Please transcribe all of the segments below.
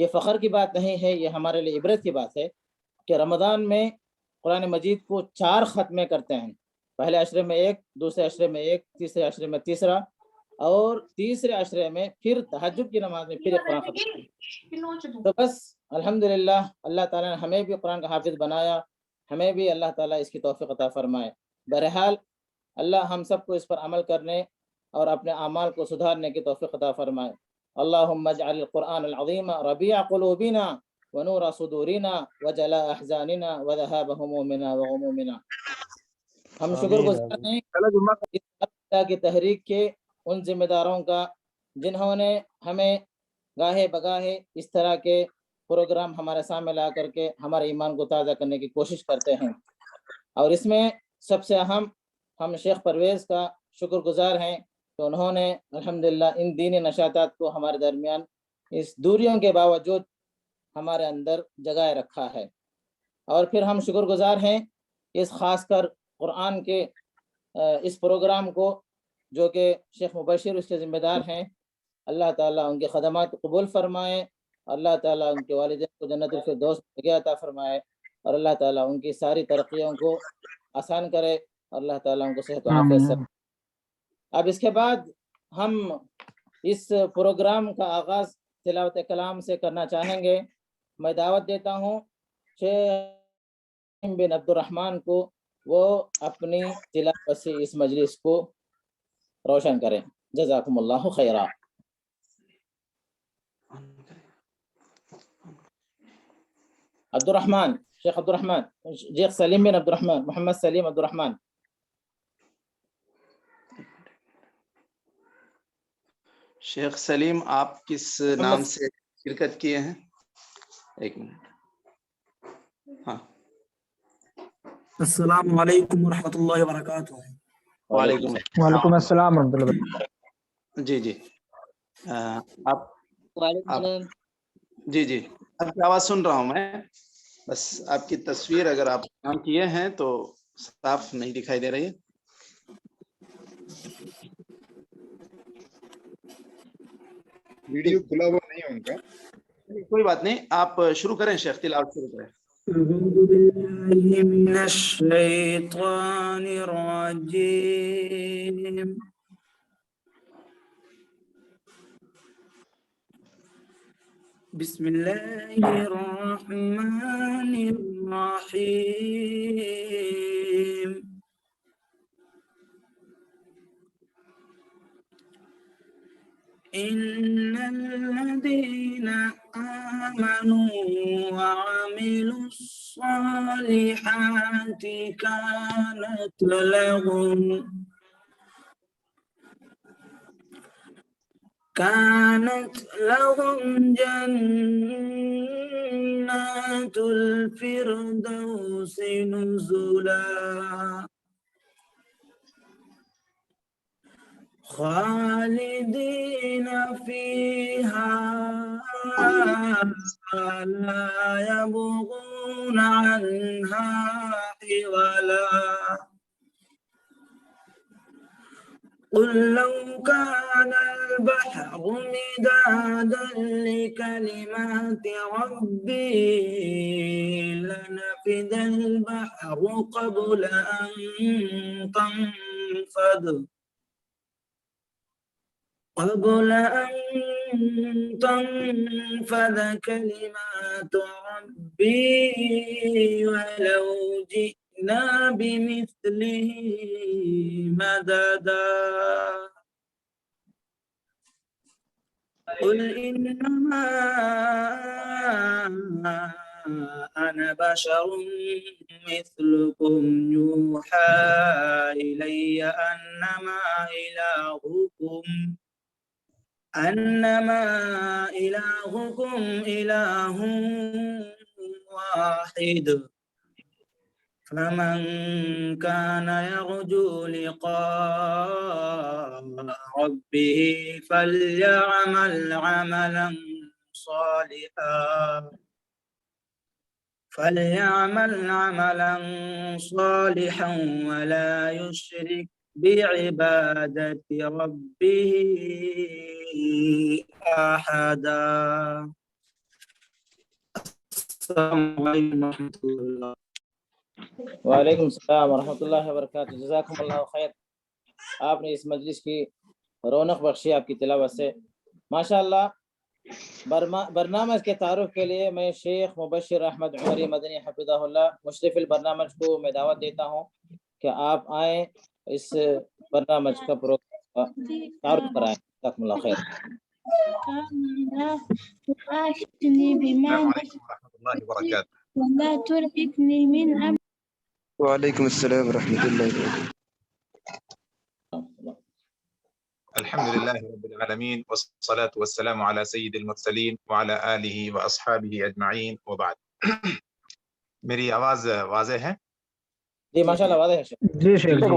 یہ فخر کی بات نہیں ہے، یہ ہمارے لیے عبرت کی بات ہے کہ رمضان میں قرآن مجید کو 4 ختمے کرتے ہیں، پہلے عشرے میں 1، دوسرے عشرے میں 1، تیسرے عشرے میں تیسرا، اور تیسرے عشرے میں پھر تہجد کی نماز میں پھر ایک قرآن ختم۔ تو بس الحمدللہ اللہ تعالیٰ نے ہمیں بھی قرآن کا حافظ بنایا، ہمیں بھی اللہ تعالیٰ اس کی توفیق عطا فرمائے۔ بہرحال اللہ ہم سب کو اس پر عمل کرنے اور اپنے اعمال کو سدھارنے کی توفیق عطا فرمائے۔ اللہم اجعل القرآن العظیم ربیع قلوبنا ونور صدورنا وجلاء احزاننا وذهاب همومنا وغمومنا۔ ہم شکر گزار ہیں اس اللہ کی تحریک کے ان ذمہ داروں کا جنہوں نے ہمیں گاہے بگاہے اس طرح کے پروگرام ہمارے سامنے لا کر کے ہمارے ایمان کو تازہ کرنے کی کوشش کرتے ہیں، اور اس میں سب سے اہم ہم شیخ پرویز کا شکر گزار ہیں کہ انہوں نے الحمدللہ ان دینی نشاطات کو ہمارے درمیان اس دوریوں کے باوجود ہمارے اندر جگائے رکھا ہے۔ اور پھر ہم شکر گزار ہیں اس خاص کر قرآن کے اس پروگرام کو جو کہ شیخ مبشر اس کے ذمہ دار ہیں، اللہ تعالیٰ ان کے خدمات قبول فرمائے، اللہ تعالیٰ ان کے والدین کو جنت الفردوس میں عطا فرمائے، اور اللہ تعالیٰ ان کی ساری ترقیوں کو آسان کرے، اور اللہ تعالیٰ ان کو صحت و عافیت سے۔ اب اس کے بعد ہم اس پروگرام کا آغاز تلاوت کلام سے کرنا چاہیں گے۔ میں دعوت دیتا ہوں شیخ بن عبد الرحمن کو، وہ اپنی تلاوت سے اس مجلس کو روشن کریں۔ جزاکم اللہ خیرا۔ عبد الرحمن، شیخ عبد الرحمن، شیخ سلیم بن عبد الرحمن، محمد سلیم عبد الرحمن۔ شیخ سلیم آپ کس نام سے شرکت کیے ہیں؟ ایک منٹ۔ ہاں، السلام علیکم ورحمۃ اللہ وبرکاتہ۔ وعلیکم السلام ورحمۃ اللہ وبرکاتہ۔ جی جی آپ جی جی آپ کی آواز سن رہا ہوں میں، بس آپ کی تصویر اگر آپ کام کیے ہیں تو صاف نہیں دکھائی دے رہی ہے۔ ویڈیو کھلا ہوا نہیں ہے ان کا۔ کوئی بات نہیں، آپ شروع کریں شیخ، تلاوت شروع کریں۔ اعوذ باللہ من الشیطان الرجیم۔ بسم اللہ الرحمن الرحیم۔ إن الذين آمنوا وعملوا الصالحات كانت لهم جنات الفردوس نزلا خالدين فيها لا يبغون عنها حولا قل لو كان البحر مدادا لكلمات ربي لنفد البحر قبل أن تنفذ كلمات ربي ولو جئنا بمثله مددا قل إنما أنا بشر مثلكم يوحى إلي أنما إلهكم إله واحد فمن كان يرجو لقاء ربه فليعمل عملا صالحا ولا يشرك بعبادة ربه أحدا السلام علیکم ورحمۃ اللہ۔ وعلیکم السلام ورحمۃ اللہ وبرکاتہ۔ جزاکم اللہ خیر، آپ نے اس مجلس کی رونق بخشی آپ کی تلاوت سے، ماشاء اللہ۔ برنامج کے تعارف کے لیے میں شیخ مبشر احمد عمری مدنی حفظہ اللہ مشرف البرنامج کو میں دعوت دیتا ہوں کہ آپ آئیں، اس برنامج کا تعارف کرائیں۔ جزاکم اللہ خیر۔ السلام عليكم ورحمة الله وبركاته. ولا ترهقني من أمري. وعليكم السلام ورحمة الله وبركاته. الحمد لله رب العالمين والصلاة والسلام على سيد المرسلين وعلى آله وأصحابه أجمعين وبعد. میری آواز واضح ہے؟ جی ماشاء اللہ واضح ہے شیخ۔ جی شیخ جی۔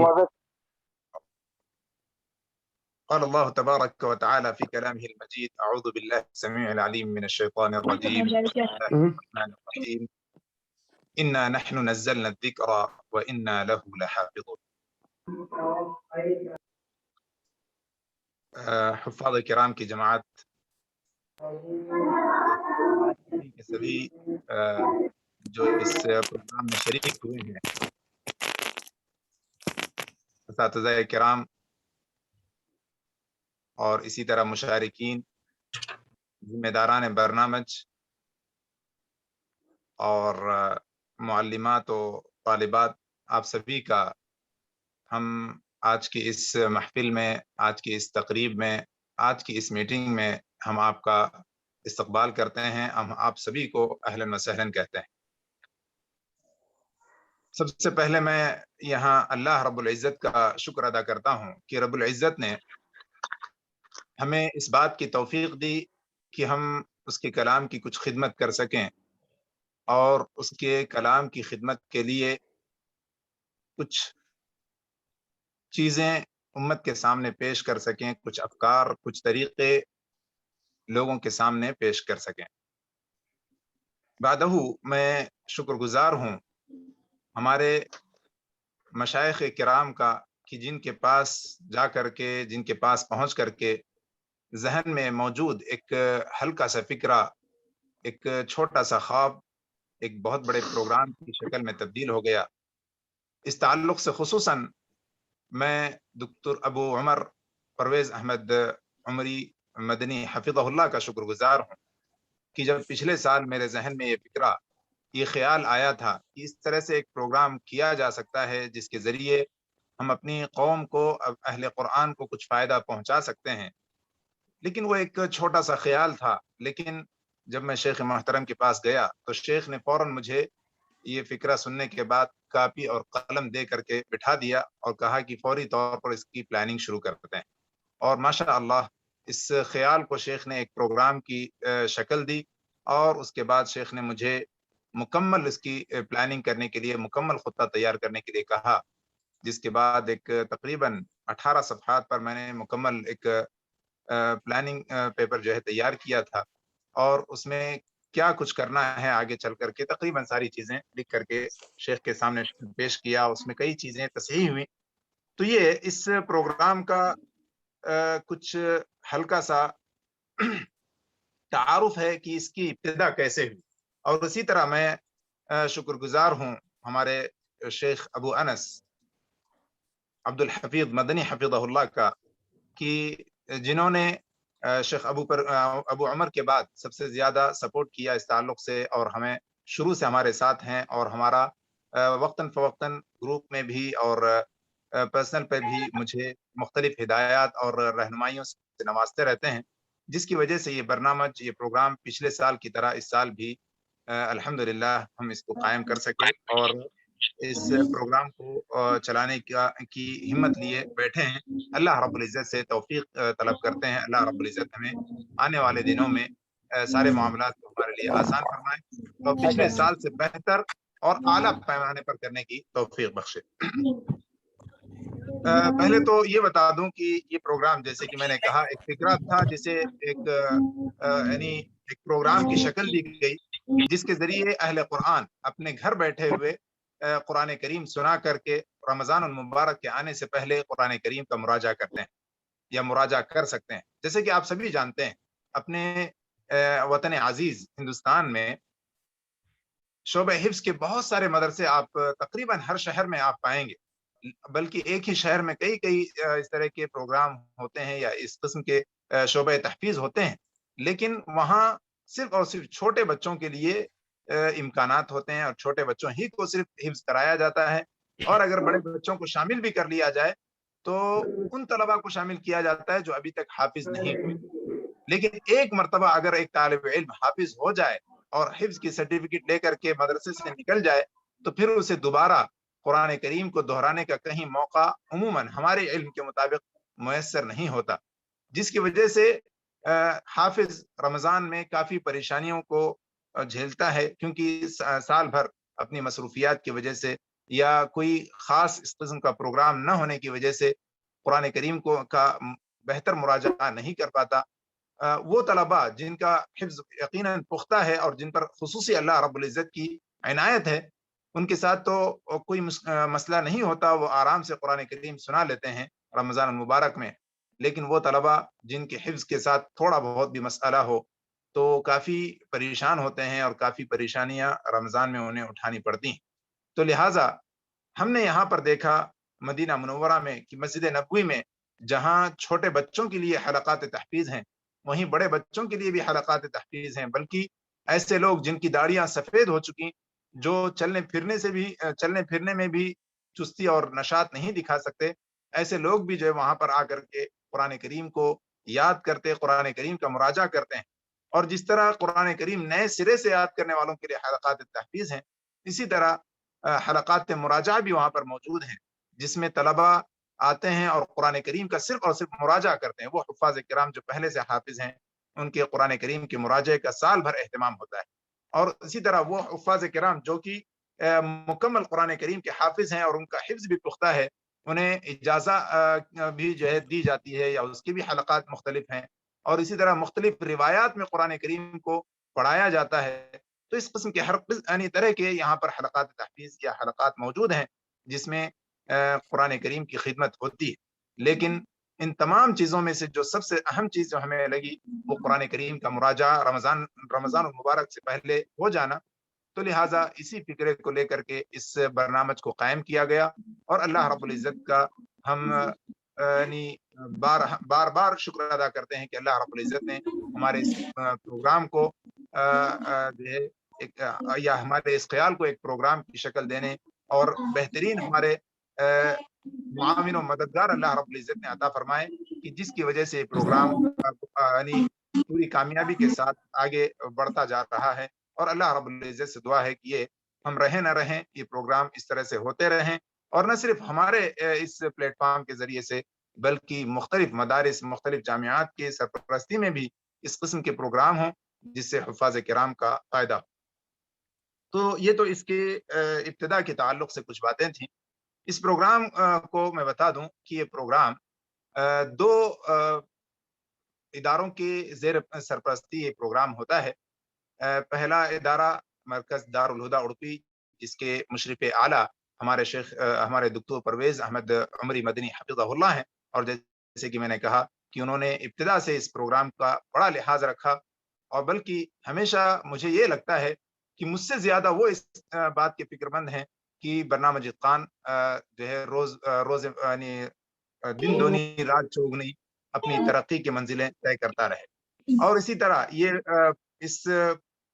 قال الله تبارك وتعالى في كلامه المجيد: أعوذ بالله السميع العليم من الشيطان الرجيم، بسم الله الرحمن الرحيم، إنا نحن نزلنا الذكر وإنا له لحافظون۔ حفاظ کرام کی جماعت کے سبھی جو اس پروگرام میں شریک ہوئے ہیں، اساتذہ کرام اور اسی طرح مشارکین، ذمہ داران برنامج اور معلمات و طالبات، آپ سبھی کا ہم آج کی اس محفل میں، آج کی اس تقریب میں، آج کی اس میٹنگ میں ہم آپ کا استقبال کرتے ہیں۔ ہم آپ سبھی کو اہلاً و سہلاً کہتے ہیں۔ سب سے پہلے میں یہاں اللہ رب العزت کا شکر ادا کرتا ہوں کہ رب العزت نے ہمیں اس بات کی توفیق دی کہ ہم اس کے کلام کی کچھ خدمت کر سکیں، اور اس کے کلام کی خدمت کے لیے کچھ چیزیں امت کے سامنے پیش کر سکیں، کچھ افکار، کچھ طریقے لوگوں کے سامنے پیش کر سکیں۔ بعدہ میں شکر گزار ہوں ہمارے مشائخ کرام کا کہ جن کے پاس جا کر کے، جن کے پاس پہنچ کر کے ذہن میں موجود ایک ہلکا سا فکرہ، ایک چھوٹا سا خواب ایک بہت بڑے پروگرام کی شکل میں تبدیل ہو گیا۔ اس تعلق سے خصوصاً میں دکتر ابو عمر پرویز احمد عمری مدنی حفظہ اللہ کا شکر گزار ہوں کہ جب پچھلے سال میرے ذہن میں یہ فکرہ، یہ خیال آیا تھا کہ اس طرح سے ایک پروگرام کیا جا سکتا ہے جس کے ذریعے ہم اپنی قوم کو، اہل قرآن کو کچھ فائدہ پہنچا سکتے ہیں، لیکن وہ ایک چھوٹا سا خیال تھا۔ لیکن جب میں شیخ محترم کے پاس گیا تو شیخ نے فوراً مجھے یہ فکرہ سننے کے بعد کاپی اور قلم دے کر کے بٹھا دیا اور کہا کہ فوری طور پر اس کی پلاننگ شروع کرتے ہیں۔ اور ماشاء اللہ اس خیال کو شیخ نے ایک پروگرام کی شکل دی، اور اس کے بعد شیخ نے مجھے مکمل اس کی پلاننگ کرنے کے لیے، مکمل خطہ تیار کرنے کے لیے کہا، جس کے بعد ایک تقریباً 18 صفحات پر میں نے مکمل ایک پلاننگ پیپر جو ہے تیار کیا تھا، اور اس میں کیا کچھ کرنا ہے آگے چل کر کے تقریباً ساری چیزیں لکھ کر کے شیخ کے سامنے پیش کیا۔ اس میں کئی چیزیں تصحیح ہوئی۔ تو یہ اس پروگرام کا کچھ ہلکا سا تعارف ہے کہ اس کی ابتدا کیسے ہوئی۔ اور اسی طرح میں شکر گزار ہوں ہمارے شیخ ابو انس عبد الحفیظ مدنی حفظہ اللہ کا کہ جنہوں نے شیخ ابو عمر کے بعد سب سے زیادہ سپورٹ کیا اس تعلق سے، اور ہمیں شروع سے ہمارے ساتھ ہیں، اور ہمارا وقتاً فوقتاً گروپ میں بھی اور پرسنل پہ بھی مجھے مختلف ہدایات اور رہنمائیوں سے نوازتے رہتے ہیں، جس کی وجہ سے یہ برنامج، یہ پروگرام پچھلے سال کی طرح اس سال بھی الحمدللہ ہم اس کو قائم کر سکے، اور اس پروگرام کو چلانے کی ہمت لیے بیٹھے ہیں۔ اللہ رب العزت سے توفیق طلب کرتے ہیں، اللہ رب العزت ہمیں آنے والے دنوں میں سارے معاملات کو ہمارے لیے آسان فرمائے، اور پچھلے سال سے بہتر اور اعلیٰ پیمانے پر کرنے کی توفیق بخشے۔ پہلے تو یہ بتا دوں کہ یہ پروگرام، جیسے کہ میں نے کہا، ایک فکرہ تھا جسے ایک پروگرام کی شکل دی گئی، جس کے ذریعے اہل قرآن اپنے گھر بیٹھے ہوئے قرآن کریم سنا کر کے رمضان المبارک کے آنے سے پہلے قرآن کریم کا مراجعہ کرتے ہیں یا مراجعہ کر سکتے ہیں۔ جیسے کہ آپ سبھی جانتے ہیں، اپنے وطن عزیز ہندوستان میں شعبہ حفظ کے بہت سارے مدرسے آپ تقریباً ہر شہر میں آپ پائیں گے، بلکہ ایک ہی شہر میں کئی اس طرح کے پروگرام ہوتے ہیں یا اس قسم کے شعبہ تحفیظ ہوتے ہیں، لیکن وہاں صرف اور صرف چھوٹے بچوں کے لیے امکانات ہوتے ہیں اور چھوٹے بچوں ہی کو صرف حفظ کرایا جاتا ہے، اور اگر بڑے بچوں کو شامل بھی کر لیا جائے تو ان طلباء کو شامل کیا جاتا ہے جو ابھی تک حافظ نہیں ہوئے۔ لیکن ایک مرتبہ اگر ایک طالب علم حافظ ہو جائے اور حفظ کی سرٹیفکیٹ لے کر کے مدرسے سے نکل جائے تو پھر اسے دوبارہ قرآن کریم کو دہرانے کا کہیں موقع عموماً ہمارے علم کے مطابق میسر نہیں ہوتا، جس کی وجہ سے حافظ رمضان میں کافی پریشانیوں کو جھیلتا ہے، کیونکہ سال بھر اپنی مصروفیات کی وجہ سے یا کوئی خاص اس قسم کا پروگرام نہ ہونے کی وجہ سے قرآن کریم کا بہتر مراجعہ نہیں کر پاتا۔ وہ طلباء جن کا حفظ یقیناً پختہ ہے اور جن پر خصوصی اللہ رب العزت کی عنایت ہے، ان کے ساتھ تو کوئی مسئلہ نہیں ہوتا، وہ آرام سے قرآن کریم سنا لیتے ہیں رمضان المبارک میں، لیکن وہ طلباء جن کے حفظ کے ساتھ تھوڑا بہت بھی مسئلہ ہو تو کافی پریشان ہوتے ہیں اور کافی پریشانیاں رمضان میں انہیں اٹھانی پڑتی ہیں۔ تو لہٰذا ہم نے یہاں پر دیکھا مدینہ منورہ میں کہ مسجد نبوی میں جہاں چھوٹے بچوں کے لیے حلقات تحفیظ ہیں، وہیں بڑے بچوں کے لیے بھی حلقات تحفیظ ہیں، بلکہ ایسے لوگ جن کی داڑیاں سفید ہو چکی، جو چلنے پھرنے میں بھی چستی اور نشاط نہیں دکھا سکتے، ایسے لوگ بھی جو ہے وہاں پر آ کر کے قرآن کریم کو یاد کرتے، قرآن کریم کا مراجعہ کرتے ہیں۔ اور جس طرح قرآن کریم نئے سرے سے یاد کرنے والوں کے لیے حلقات تحفیظ ہیں، اسی طرح حلقات مراجعہ بھی وہاں پر موجود ہیں، جس میں طلباء آتے ہیں اور قرآن کریم کا صرف اور صرف مراجعہ کرتے ہیں۔ وہ حفاظ کرام جو پہلے سے حافظ ہیں، ان کے قرآن کریم کے مراجعے کا سال بھر اہتمام ہوتا ہے، اور اسی طرح وہ حفاظ کرام جو کہ مکمل قرآن کریم کے حافظ ہیں اور ان کا حفظ بھی پختہ ہے، انہیں اجازہ بھی جو ہے دی جاتی ہے یا اس کی بھی حلقات مختلف ہیں، اور اسی طرح مختلف روایات میں قرآن کریم کو پڑھایا جاتا ہے۔ تو اس قسم کے ہر طرح کے یہاں پر حلقات تحفیظ یا حلقات موجود ہیں جس میں قرآن کریم کی خدمت ہوتی ہے۔ لیکن ان تمام چیزوں میں سے جو سب سے اہم چیز جو ہمیں لگی وہ قرآن کریم کا مراجعہ رمضان المبارک سے پہلے ہو جانا، تو لہٰذا اسی فکرے کو لے کر کے اس برنامج کو قائم کیا گیا، اور اللہ رب العزت کا ہم بار بار شکر ادا کرتے ہیں کہ اللہ رب العزت نے ہمارے اس پروگرام کو جو ہے یا ہمارے اس خیال کو ایک پروگرام کی شکل دینے اور بہترین ہمارے معاون و مددگار اللہ رب العزت نے عطا فرمائے کہ جس کی وجہ سے یہ پروگرام پوری کامیابی کے ساتھ آگے بڑھتا جا رہا ہے، اور اللہ رب العزت سے دعا ہے کہ یہ ہم رہیں نہ رہیں، یہ پروگرام اس طرح سے ہوتے رہیں، اور نہ صرف ہمارے اس پلیٹ فارم کے ذریعے سے بلکہ مختلف مدارس، مختلف جامعات کے سرپرستی میں بھی اس قسم کے پروگرام ہوں جس سے حفاظ کرام کا فائدہ ہو۔ تو یہ تو اس کے ابتدا کے تعلق سے کچھ باتیں تھیں۔ اس پروگرام کو میں بتا دوں کہ یہ پروگرام دو اداروں کے زیر سرپرستی یہ پروگرام ہوتا ہے۔ پہلا ادارہ مرکز دارالہدیٰ اڑپی، جس کے مشرف اعلیٰ ہمارے دکتور پرویز احمد عمری مدنی حفظہ اللہ ہیں، اور جیسے کہ میں نے کہا کہ انہوں نے ابتدا سے اس پروگرام کا بڑا لحاظ رکھا، اور بلکہ ہمیشہ مجھے یہ لگتا ہے کہ مجھ سے زیادہ وہ اس بات کے فکر مند ہیں کہ برنامج اتقان جو ہے روز یعنی دن دونی رات چوگنی اپنی ترقی کی منزلیں طے کرتا رہے۔ اور اسی طرح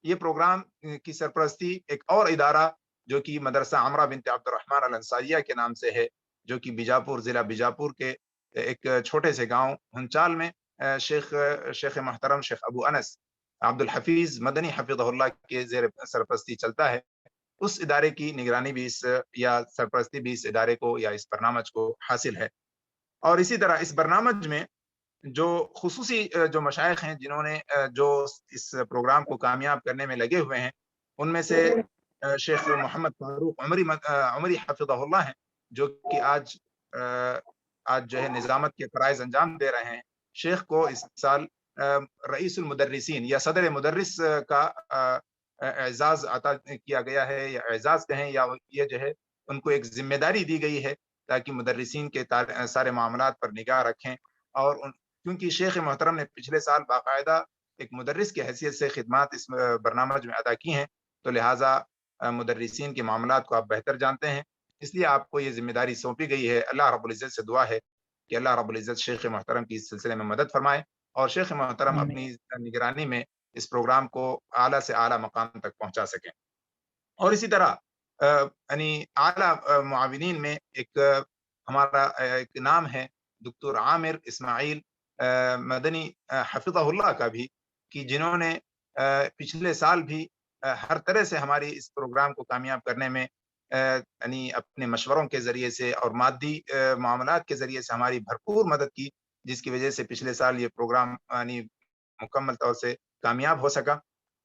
یہ پروگرام کی سرپرستی ایک اور ادارہ جو کہ مدرسہ عمرہ بنت عبد الرحمن الانصاریہ کے نام سے ہے، جو کہ ضلع بیجاپور کے ایک چھوٹے سے گاؤں ہنچال میں شیخ محترم شیخ ابو انس عبد الحفیظ مدنی حفظہ اللہ کے زیر سرپرستی چلتا ہے۔ اس ادارے کی نگرانی بھی یا سرپرستی بھی اس ادارے کو یا اس برنامج کو حاصل ہے۔ اور اسی طرح اس برنامج میں جو خصوصی جو مشائخ ہیں جنہوں نے جو اس پروگرام کو کامیاب کرنے میں لگے ہوئے ہیں، ان میں سے شیخ محمد فاروق عمری حفظہ اللہ ہیں، جو کہ آج جو ہے نظامت کے فرائض انجام دے رہے ہیں۔ شیخ کو اس سال رئیس المدرسین یا صدر مدرس کا اعزاز عطا کیا گیا ہے، یا اعزاز کہیں، یا یہ جو ہے ان کو ایک ذمہ داری دی گئی ہے تاکہ مدرسین کے سارے معاملات پر نگاہ رکھیں۔ اور کیونکہ شیخ محترم نے پچھلے سال باقاعدہ ایک مدرس کی حیثیت سے خدمات اس برنامج میں ادا کی ہیں، تو لہٰذا مدرسین کے معاملات کو آپ بہتر جانتے ہیں، اس لیے آپ کو یہ ذمہ داری سونپی گئی ہے۔ اللہ رب العزت سے دعا ہے کہ اللہ رب العزت شیخ محترم کی اس سلسلے میں مدد فرمائے، اور شیخ محترم اپنی نگرانی میں اس پروگرام کو اعلیٰ سے اعلیٰ مقام تک پہنچا سکیں۔ اور اسی طرح یعنی اعلیٰ معاونین میں ایک ہمارا ایک نام ہے دکتور عامر اسماعیل مدنی حفظہ اللہ کا بھی، کہ جنہوں نے پچھلے سال بھی ہر طرح سے ہماری اس پروگرام کو کامیاب کرنے میں یعنی اپنے مشوروں کے ذریعے سے اور مادی معاملات کے ذریعے سے ہماری بھرپور مدد کی، جس کی وجہ سے پچھلے سال یہ پروگرام یعنی مکمل طور سے کامیاب ہو سکا۔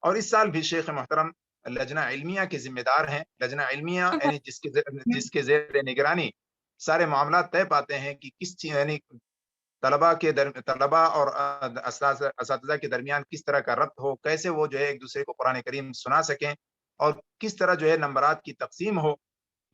اور اس سال بھی شیخ محترم لجنہ علمیہ کے ذمہ دار ہیں۔ لجنہ علمیہ یعنی جس کے زیر نگرانی سارے معاملات طے پاتے ہیں کہ کس یعنی طلبہ اور اساتذہ کے درمیان کس طرح کا ربط ہو، کیسے وہ جو ہے ایک دوسرے کو قرآن کریم سنا سکیں، اور کس طرح جو ہے نمبرات کی تقسیم ہو،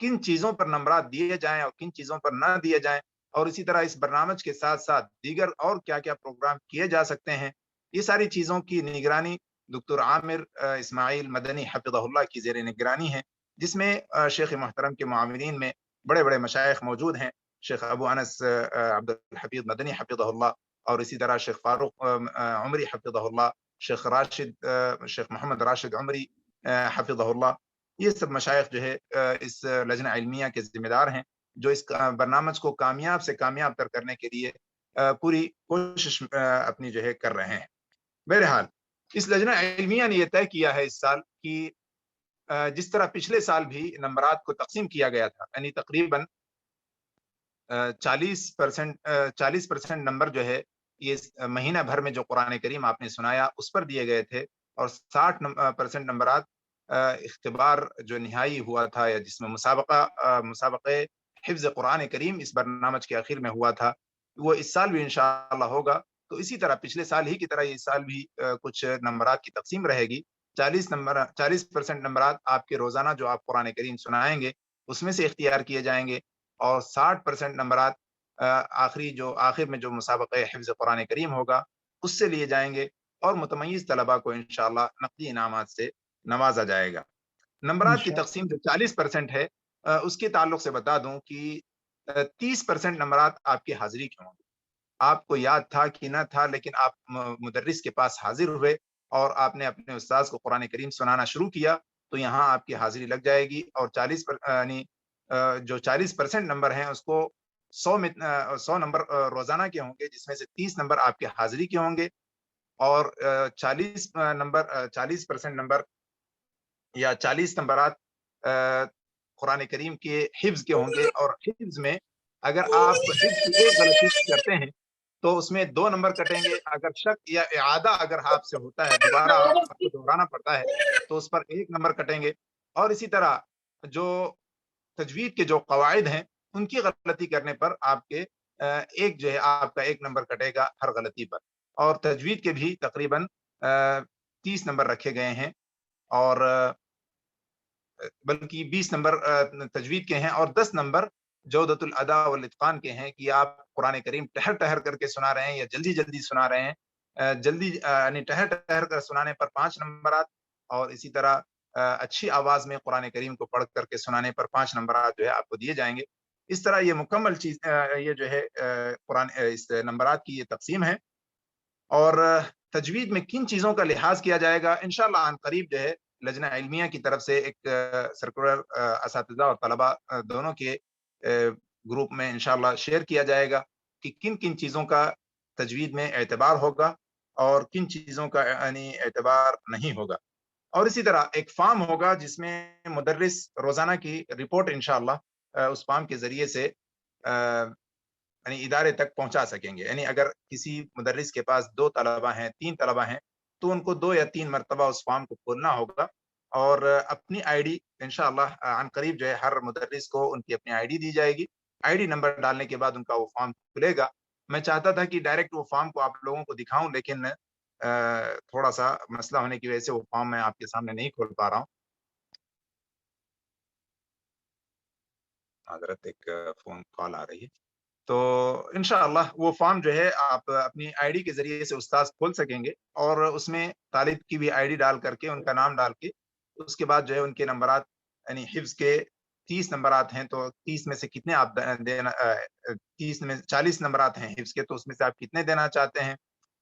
کن چیزوں پر نمبرات دیے جائیں اور کن چیزوں پر نہ دیے جائیں، اور اسی طرح اس برنامج کے ساتھ ساتھ دیگر اور کیا کیا پروگرام کیے جا سکتے ہیں، یہ ساری چیزوں کی نگرانی دکتور عامر اسماعیل مدنی حفظہ اللہ کی زیر نگرانی ہے، جس میں شیخ محترم کے معاونین میں بڑے بڑے مشائخ موجود ہیں، شیخ ابو انس عبد الحفیظ مدنی حفظہ اللہ، اور اسی طرح شیخ فاروق عمری حفظہ اللہ، شیخ محمد راشد عمری حفظہ اللہ، یہ سب مشائخ جو ہے اس لجنہ علمیہ کے ذمہ دار ہیں، جو اس برنامج کو کامیاب سے کامیاب تر کرنے کے لیے پوری کوشش اپنی جو ہے کر رہے ہیں۔ بہرحال اس لجنہ علمیہ نے یہ طے کیا ہے اس سال کہ جس طرح پچھلے سال بھی نمبرات کو تقسیم کیا گیا تھا، یعنی تقریباً 40% نمبر جو ہے یہ مہینہ بھر میں جو قرآن کریم آپ نے سنایا اس پر دیے گئے تھے، اور 60% نمبرات اختبار جو نہائی ہوا تھا یا جس میں مسابقہ حفظ قرآن کریم اس برنامج کے آخر میں ہوا تھا، وہ اس سال بھی انشاءاللہ ہوگا۔ تو اسی طرح پچھلے سال ہی کی طرح اس سال بھی کچھ نمبرات کی تقسیم رہے گی۔ 40% نمبرات آپ کے روزانہ جو آپ قرآن کریم سنائیں گے اس میں سے اختیار کیے جائیں گے، اور 60% نمبرات آخر میں جو مسابقہ حفظ قرآن کریم ہوگا اس سے لیے جائیں گے، اور متمیز طلباء کو انشاءاللہ نقدی انعامات سے نوازا جائے گا۔ نمبرات کی تقسیم جو 40% ہے اس کے تعلق سے بتا دوں کہ 30% نمبرات آپ کی حاضری کے ہوں گے۔ آپ کو یاد تھا کہ نہ تھا، لیکن آپ مدرس کے پاس حاضر ہوئے اور آپ نے اپنے استاذ کو قرآن کریم سنانا شروع کیا، تو یہاں آپ کی حاضری لگ جائے گی، اور 40% نمبر ہیں اس کو 100 نمبر روزانہ کے ہوں گے، جس میں سے 30 نمبر آپ کے حاضری کے ہوں گے، اور 40% نمبر یا 40 نمبرات قرآن کریم کے حفظ کے ہوں گے، اور حفظ میں اگر آپ حفظ کی ایک غلطی کرتے ہیں تو اس میں 2 نمبر کٹیں گے، اگر شک یا اعادہ اگر آپ سے ہوتا ہے، دوبارہ آپ کو دہرانا پڑتا ہے تو اس پر 1 نمبر کٹیں گے، اور اسی طرح جو تجوید کے جو قواعد ہیں ان کی غلطی کرنے پر آپ کے ایک جو ہے آپ کا 1 نمبر کٹے گا ہر غلطی پر، اور تجوید کے بھی تقریباً 30 نمبر رکھے گئے ہیں، اور بلکہ 20 نمبر تجوید کے ہیں، اور 10 نمبر جودت الادا والاتقان کے ہیں، کہ آپ قرآن کریم ٹہر ٹہر کر کے سنا رہے ہیں یا جلدی جلدی سنا رہے ہیں۔ جلدی یعنی ٹہر ٹہر کر سنانے پر 5 نمبرات، اور اسی طرح اچھی آواز میں قرآن کریم کو پڑھ کر کے سنانے پر 5 نمبرات جو ہے آپ کو دیے جائیں گے۔ اس طرح یہ مکمل چیز یہ جو ہے قرآن اس نمبرات کی یہ تقسیم ہے۔ اور تجوید میں کن چیزوں کا لحاظ کیا جائے گا، انشاءاللہ عن قریب جو ہے لجنہ علمیہ کی طرف سے ایک سرکولر اساتذہ اور طلباء دونوں کے گروپ میں انشاءاللہ شیئر کیا جائے گا کہ کن کن چیزوں کا تجوید میں اعتبار ہوگا اور کن چیزوں کا یعنی اعتبار نہیں ہوگا۔ اور اسی طرح ایک فارم ہوگا جس میں مدرس روزانہ کی رپورٹ انشاءاللہ اس فارم کے ذریعے سے یعنی ادارے تک پہنچا سکیں گے۔ یعنی اگر کسی مدرس کے پاس 2 طلبہ ہیں، 3 طلبہ ہیں، تو ان کو 2 یا 3 مرتبہ اس فارم کو کھولنا ہوگا، اور اپنی آئی ڈی انشاءاللہ عن قریب جو ہے ہر مدرس کو ان کی اپنی آئی ڈی دی جائے گی۔ آئی ڈی نمبر ڈالنے کے بعد ان کا وہ فارم کھلے گا۔ میں چاہتا تھا کہ ڈائریکٹ وہ فارم کو آپ لوگوں کو دکھاؤں، لیکن تھوڑا سا مسئلہ ہونے کی وجہ سے وہ فارم میں آپ کے سامنے نہیں کھول پا رہا ہوں۔ حضرت ایک فون کال آ رہی ہے، تو انشاءاللہ وہ فارم جو ہے آپ اپنی آئی ڈی کے ذریعے سے استاذ کھول سکیں گے، اور اس میں طالب کی بھی آئی ڈی ڈال کر کے ان کا نام ڈال کے اس کے بعد جو ہے ان کے نمبرات یعنی حفظ کے 30 نمبرات ہیں تو 30 میں سے کتنے آپ دینا 30 میں 40 نمبرات ہیں حفظ کے، تو اس میں سے آپ کتنے دینا چاہتے ہیں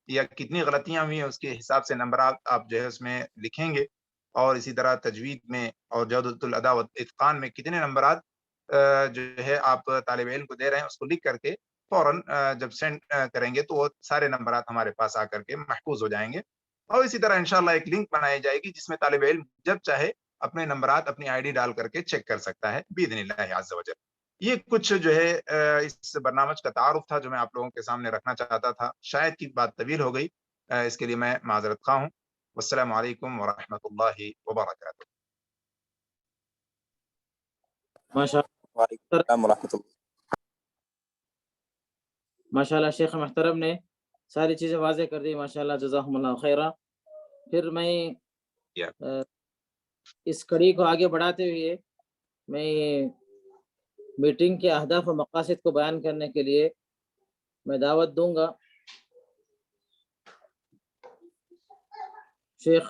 یا کتنی غلطیاں ہوئی ہیں اس کے حساب سے نمبرات آپ جو ہے اس میں لکھیں گے. اور اسی طرح تجوید میں اور جودۃ الادا و اتقان میں کتنے نمبرات جو ہے آپ طالب علم کو دے رہے ہیں اس کو لکھ کر کے فوراً جب سینڈ کریں گے تو وہ سارے نمبرات ہمارے پاس آ کر کے محفوظ ہو جائیں گے. اور اسی طرح انشاءاللہ ایک لنک بنائی جائے گی جس میں طالب علم جب چاہے اپنے نمبرات اپنی آئی ڈی ڈال کر کے چیک کر سکتا ہے باذن اللہ عز و جل. یہ کچھ جو ہے اس برنامج کا تعارف تھا جو میں آپ لوگوں کے سامنے رکھنا چاہتا تھا. شاید کی بات طویل ہو گئی، اس کے لیے میں معذرت خواہ ہوں. والسلام علیکم ورحمۃ اللہ وبرکاتہ. ماشاء وعلیکم السلام ورحمۃ اللہ. اللہ شیخ محترم نے ساری چیزیں واضح کر دی، ماشاءاللہ جزاکم اللہ خیرہ. پھر میں اس کڑی کو آگے بڑھاتے ہوئے میں میٹنگ کے اہداف و مقاصد کو بیان کرنے کے لیے میں دعوت دوں گا شیخ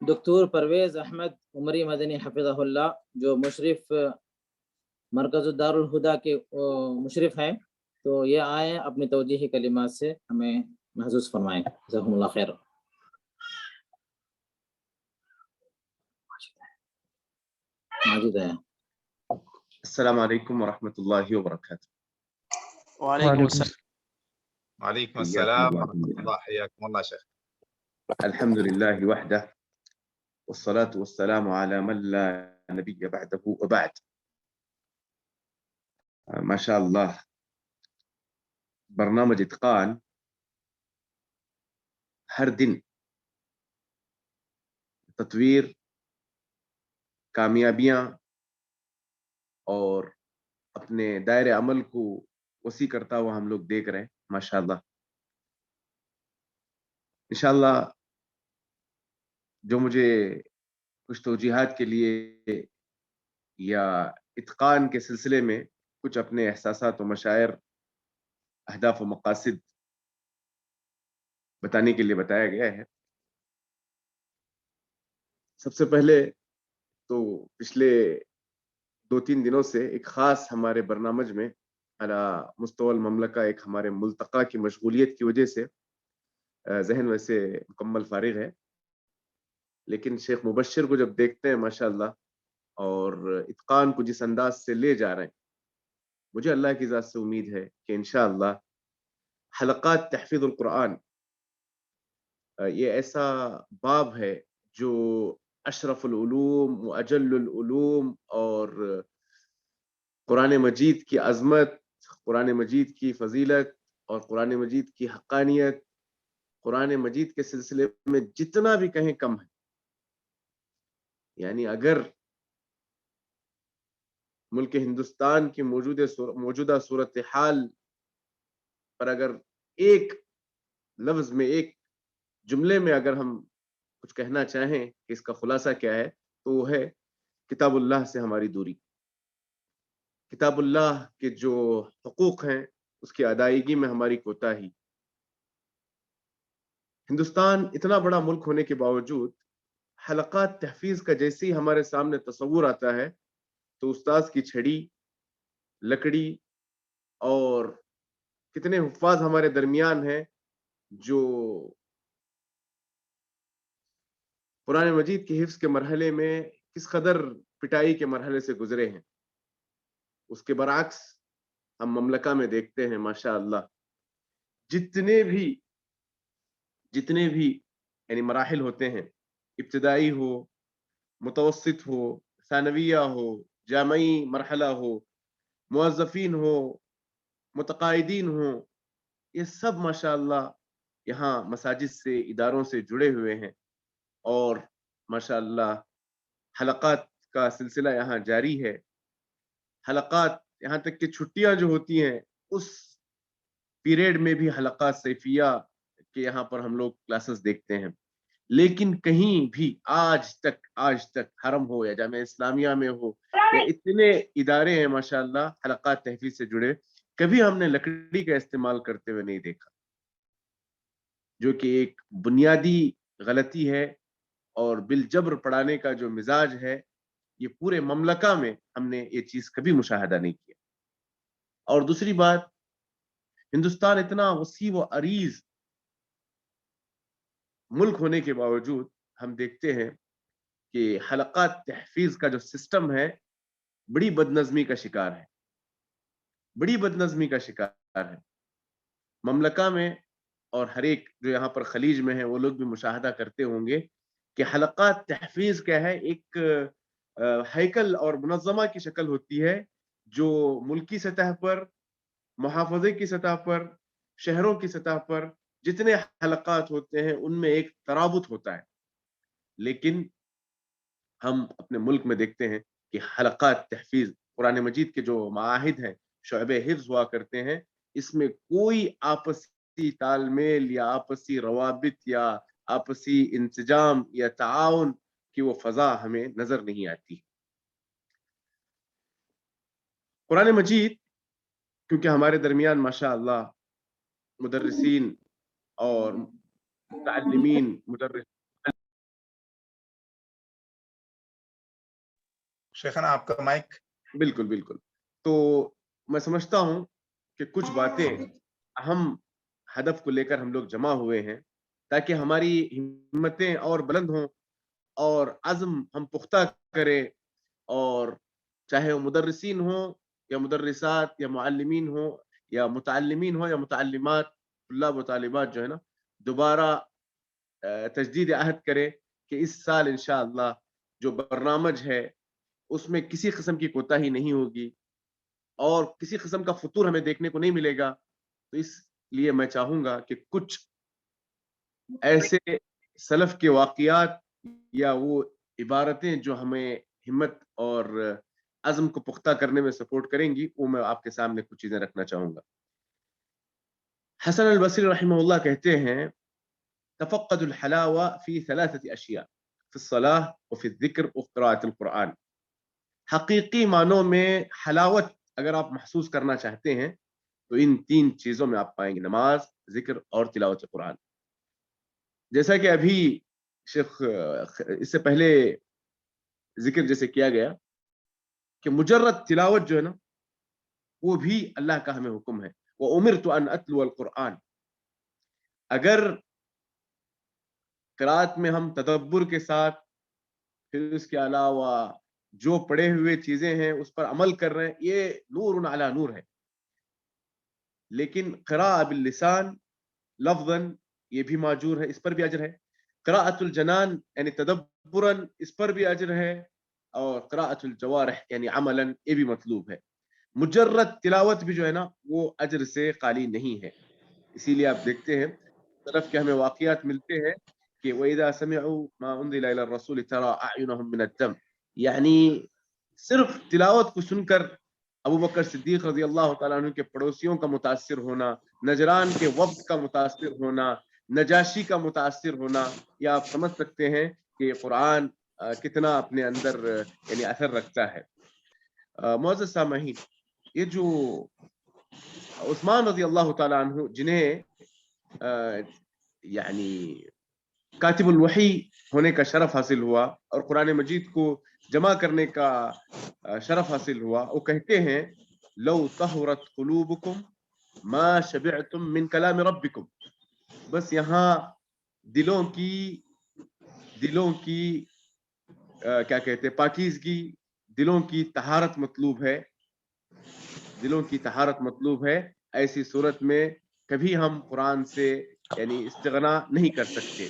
دکتور پرویز احمد عمری مدنی حفظہ اللہ، جو مشرف مرکز الدار الہدا کے مشرف ہیں. تو یہ آئیں اپنی توجیہی کلمات سے ہمیں محظوظ فرمائیں. جزاکم اللہ خیر. ماجد ہے. السلام علیکم ورحمۃ اللہ وبرکاتہ. وعلیکم السلام. وعلیکم السلام ورحمۃ اللہ. حیاکم اللہ شیخ. الحمد للہ وحدہ والصلاة والسلام على من لا نبی بعدہ وبعد. ماشاء اللہ برنامج اتقان ہر دن تطویر، کامیابیاں اور اپنے دائرے عمل کو وسیع کرتا ہوا ہم لوگ دیکھ رہے ہیں. ماشاءاللہ انشاءاللہ جو مجھے کچھ توجیحات کے لیے یا اتقان کے سلسلے میں کچھ اپنے احساسات و مشاعر، اہداف و مقاصد بتانے کے لیے بتایا گیا ہے. سب سے پہلے تو پچھلے 2-3 دنوں سے ایک خاص ہمارے برنامج میں علی مستوى المملکہ ایک ہمارے ملتقى کی مشغولیت کی وجہ سے ذہن ویسے مکمل فارغ ہے، لیکن شیخ مبشر کو جب دیکھتے ہیں ماشاءاللہ اور اتقان کو جس انداز سے لے جا رہے ہیں، مجھے اللہ کی ذات سے امید ہے کہ انشاءاللہ حلقات تحفیظ القرآن یہ ایسا باب ہے جو اشرف العلوم و اجل العلوم اور قرآن مجید کی عظمت، قرآن مجید کی فضیلت اور قرآن مجید کی حقانیت قرآن مجید کے سلسلے میں جتنا بھی کہیں کم ہے. یعنی اگر ملک ہندوستان کی موجودہ صورتحال پر اگر ایک لفظ میں، ایک جملے میں اگر ہم کچھ کہنا چاہیں کہ اس کا خلاصہ کیا ہے تو وہ ہے کتاب اللہ سے ہماری دوری. کتاب اللہ کے جو حقوق ہیں اس کی ادائیگی میں ہماری کوتاہی. ہندوستان اتنا بڑا ملک ہونے کے باوجود حلقات تحفیظ کا جیسے ہی ہمارے سامنے تصور آتا ہے تو استاذ کی چھڑی، لکڑی اور کتنے حفاظ ہمارے درمیان ہیں جو قرآن مجید کے حفظ کے مرحلے میں کس قدر پٹائی کے مرحلے سے گزرے ہیں. اس کے برعکس ہم مملکہ میں دیکھتے ہیں ماشاءاللہ جتنے بھی یعنی مراحل ہوتے ہیں، ابتدائی ہو، متوسط ہو، ثانویہ ہو، جامعی مرحلہ ہو، موظفین ہو، متقاعدین ہو، یہ سب ماشاءاللہ یہاں مساجد سے، اداروں سے جڑے ہوئے ہیں اور ماشاءاللہ حلقات کا سلسلہ یہاں جاری ہے. حلقات یہاں تک کہ چھٹیاں جو ہوتی ہیں اس پیریڈ میں بھی حلقات صیفیہ کے یہاں پر ہم لوگ کلاسز دیکھتے ہیں. لیکن کہیں بھی آج تک حرم ہو یا جامعہ اسلامیہ میں ہو یا اتنے ادارے ہیں ماشاءاللہ حلقات تحفیظ سے جڑے، کبھی ہم نے لکڑی کا استعمال کرتے ہوئے نہیں دیکھا، جو کہ ایک بنیادی غلطی ہے اور بالجبر پڑھانے کا جو مزاج ہے یہ پورے مملکہ میں ہم نے یہ چیز کبھی مشاہدہ نہیں کیا. اور دوسری بات، ہندوستان اتنا وسیع و عریض ملک ہونے کے باوجود ہم دیکھتے ہیں کہ حلقات تحفیظ کا جو سسٹم ہے بڑی بدنظمی کا شکار ہے، بڑی بدنظمی کا شکار ہے مملکہ میں. اور ہر ایک جو یہاں پر خلیج میں ہے وہ لوگ بھی مشاہدہ کرتے ہوں گے کہ حلقات تحفیظ کیا ہے، ایک ہیکل اور منظمہ کی شکل ہوتی ہے جو ملکی سطح پر، محافظے کی سطح پر، شہروں کی سطح پر جتنے حلقات ہوتے ہیں ان میں ایک ترابط ہوتا ہے. لیکن ہم اپنے ملک میں دیکھتے ہیں کہ حلقات تحفیظ، قرآن مجید کے جو معاہد ہیں، شعبے حفظ ہوا کرتے ہیں، اس میں کوئی آپسی تال میل یا آپسی روابط یا آپسی انسجام یا تعاون کی وہ فضا ہمیں نظر نہیں آتی. قرآن مجید کیونکہ ہمارے درمیان ماشاء اللہ مدرسین اور متعلمین شیخنا آپ کا مائک. بالکل بالکل. تو میں سمجھتا ہوں کہ کچھ باتیں اہم ہدف کو لے کر ہم لوگ جمع ہوئے ہیں تاکہ ہماری ہمتیں اور بلند ہوں اور عزم ہم پختہ کریں، اور چاہے وہ مدرسین ہوں یا مدرسات یا معلمین ہوں یا متعلمین ہوں یا متعلمات، طلاب و طالبات جو ہے نا، دوبارہ تجدید عہد کرے کہ اس سال انشاءاللہ جو برنامج ہے اس میں کسی قسم کی کوتاہی نہیں ہوگی اور کسی قسم کا فطور ہمیں دیکھنے کو نہیں ملے گا. تو اس لیے میں چاہوں گا کہ کچھ ایسے سلف کے واقعات یا وہ عبارتیں جو ہمیں ہمت اور عزم کو پختہ کرنے میں سپورٹ کریں گی، وہ میں آپ کے سامنے کچھ چیزیں رکھنا چاہوں گا. حسن البصری رحمہ اللہ کہتے ہیں تفقد الحلاوہ فی ثلاثت اشیاء، فی الصلاۃ وفی الذکر وقراءۃ القرآن. حقیقی معنوں میں حلاوت اگر آپ محسوس کرنا چاہتے ہیں تو ان 3 چیزوں میں آپ پائیں گے، نماز، ذکر اور تلاوت قرآن. جیسا کہ ابھی شیخ اس سے پہلے ذکر جیسے کیا گیا کہ مجرد تلاوت جو ہے نا وہ بھی اللہ کا ہمیں حکم ہے، وَأُمِرْتُ أَنْ أَتْلُوَ الْقُرْآنَ. اگر قرات میں ہم تدبر کے ساتھ، پھر اس کے علاوہ جو پڑھے ہوئے چیزیں ہیں اس پر عمل کر رہے ہیں، یہ نور علی نور ہے. لیکن قراءۃ باللسان لفظاً یہ بھی ماجور ہے، اس پر بھی اجر ہے. قراءۃ الجنان یعنی تدبراً اس پر بھی اجر ہے، اور قراءۃ الجوارح یعنی عملاً یہ بھی مطلوب ہے. مجرد تلاوت بھی جو ہے نا وہ اجر سے خالی نہیں ہے. اسی لیے آپ دیکھتے ہیں طرف کے ہمیں واقعات ملتے ہیں کہ وَإِذَا سَمِعُوا مَا أُنزِلَ إِلَى الرَّسُولِ تَرَىٰ أَعْيُنَهُم مِّنَ الدَّمْعِ. یعنی صرف تلاوت کو سن کر ابو بکر صدیق رضی اللہ تعالیٰ عنہ کے پڑوسیوں کا متاثر ہونا، نجران کے وفد کا متاثر ہونا، نجاشی کا متاثر ہونا، یا آپ سمجھ سکتے ہیں کہ قرآن کتنا اپنے اندر یعنی اثر رکھتا ہے. معزز سامعین، یہ جو عثمان رضی اللہ تعالیٰ عنہ جنہیں یعنی کاتب الوحی ہونے کا شرف حاصل ہوا اور قرآن مجید کو جمع کرنے کا شرف حاصل ہوا، وہ کہتے ہیں لو طہرت قلوبکم ما شبعتم من کلام ربکم. بس یہاں دلوں کی کیا کہتے ہیں پاکیزگی، دلوں کی طہارت مطلوب ہے، دلوں کی طہارت مطلوب ہے. ایسی صورت میں کبھی ہم قرآن سے یعنی استغنا نہیں کر سکتے.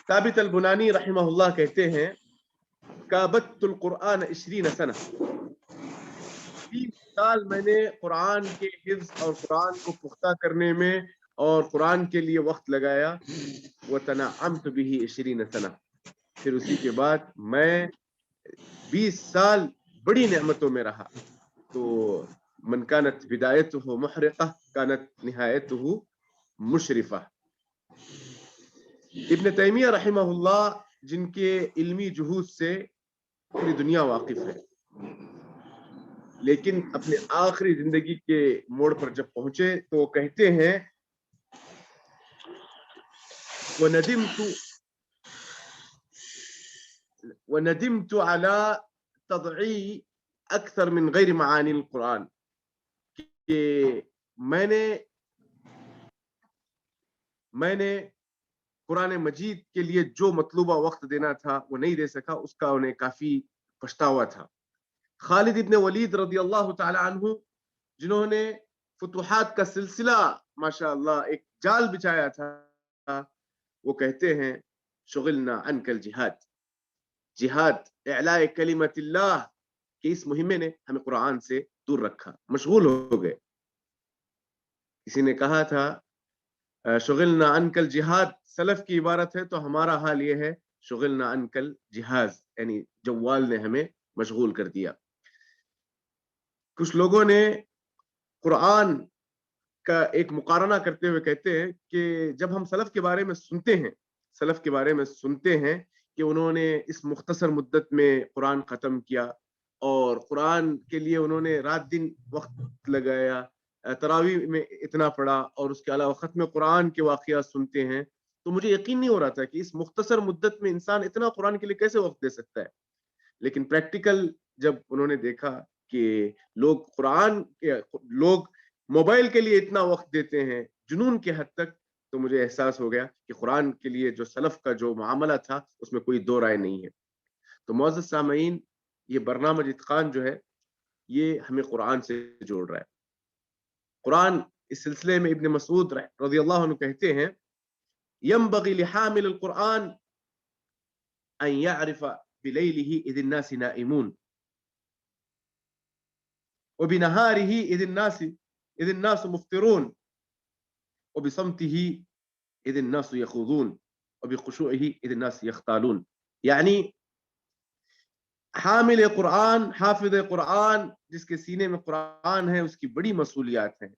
ثابت البنانی رحمہ اللہ کہتے ہیں کابت القرآن 20 سنہ، 20 سال میں نے قرآن کے حفظ اور قرآن کو پختہ کرنے میں اور قرآن کے لیے وقت لگایا. وتنعمت به 20 سنہ، پھر اسی کے بعد میں 20 سال بڑی نعمتوں میں رہا. تو من كانت بدايته محرقة كانت نهايته مشرفة. ابن تیمیہ رحمہ اللہ جن کے علمی جہود سے پوری دنیا واقف ہے، لیکن اپنے آخری زندگی کے موڑ پر جب پہنچے تو کہتے ہیں وَنَدِمْتُ وندمت على تضعي أكثر من غير معاني القرآن کہ میں نے قرآن مجید کے لیے جو مطلوبہ وقت دینا تھا وہ نہیں دے سکا، اس کا انہیں کافی پچھتاوا تھا۔ خالد ابن ولید رضی اللہ تعالی عنہ جنہوں نے فتوحات کا سلسلہ ماشاء اللہ ایک جال بچھایا تھا، وہ کہتے ہیں شغلنا عنک الجہاد، جہاد اعلاء کلمت اللہ کہ اس مہمے نے ہمیں قرآن سے دور رکھا، مشغول ہو گئے۔ کسی نے کہا تھا شغلنا عنک الجہاد سلف کی عبارت ہے، تو ہمارا حال یہ ہے شغلنا عنک الجہاز، یعنی جوال نے ہمیں مشغول کر دیا۔ کچھ لوگوں نے قرآن کا ایک مقارنہ کرتے ہوئے کہتے ہیں کہ جب ہم سلف کے بارے میں سنتے ہیں کہ انہوں نے اس مختصر مدت میں قرآن ختم کیا اور قرآن کے لیے انہوں نے رات دن وقت لگایا، تراویح میں اتنا پڑھا اور اس کے علاوہ ختم قرآن کے واقعات سنتے ہیں، تو مجھے یقین نہیں ہو رہا تھا کہ اس مختصر مدت میں انسان اتنا قرآن کے لیے کیسے وقت دے سکتا ہے۔ لیکن پریکٹیکل جب انہوں نے دیکھا کہ لوگ موبائل کے لیے اتنا وقت دیتے ہیں جنون کے حد تک، تو مجھے احساس ہو گیا کہ قرآن کے لیے جو سلف کا جو معاملہ تھا اس میں کوئی دو رائے نہیں ہے۔ تو معزز سامعین، یہ برنامج اتقان جو ہے یہ ہمیں قرآن سے جوڑ رہا ہے۔ قرآن اس سلسلے میں ابن مسعود رضی اللہ عنہ کہتے ہیں ينبغي لحامل القرآن أن يعرف بليله إذ الناس نائمون وبنهاره إذ الناس مفطرون وبصمته إذ الناس يخوضون وبخشوعه إذ الناس يختالون۔ یعنی حامل قرآن، حافظ قرآن، جس کے سینے میں قرآن ہے، اس کی بڑی مسئولیات ہیں۔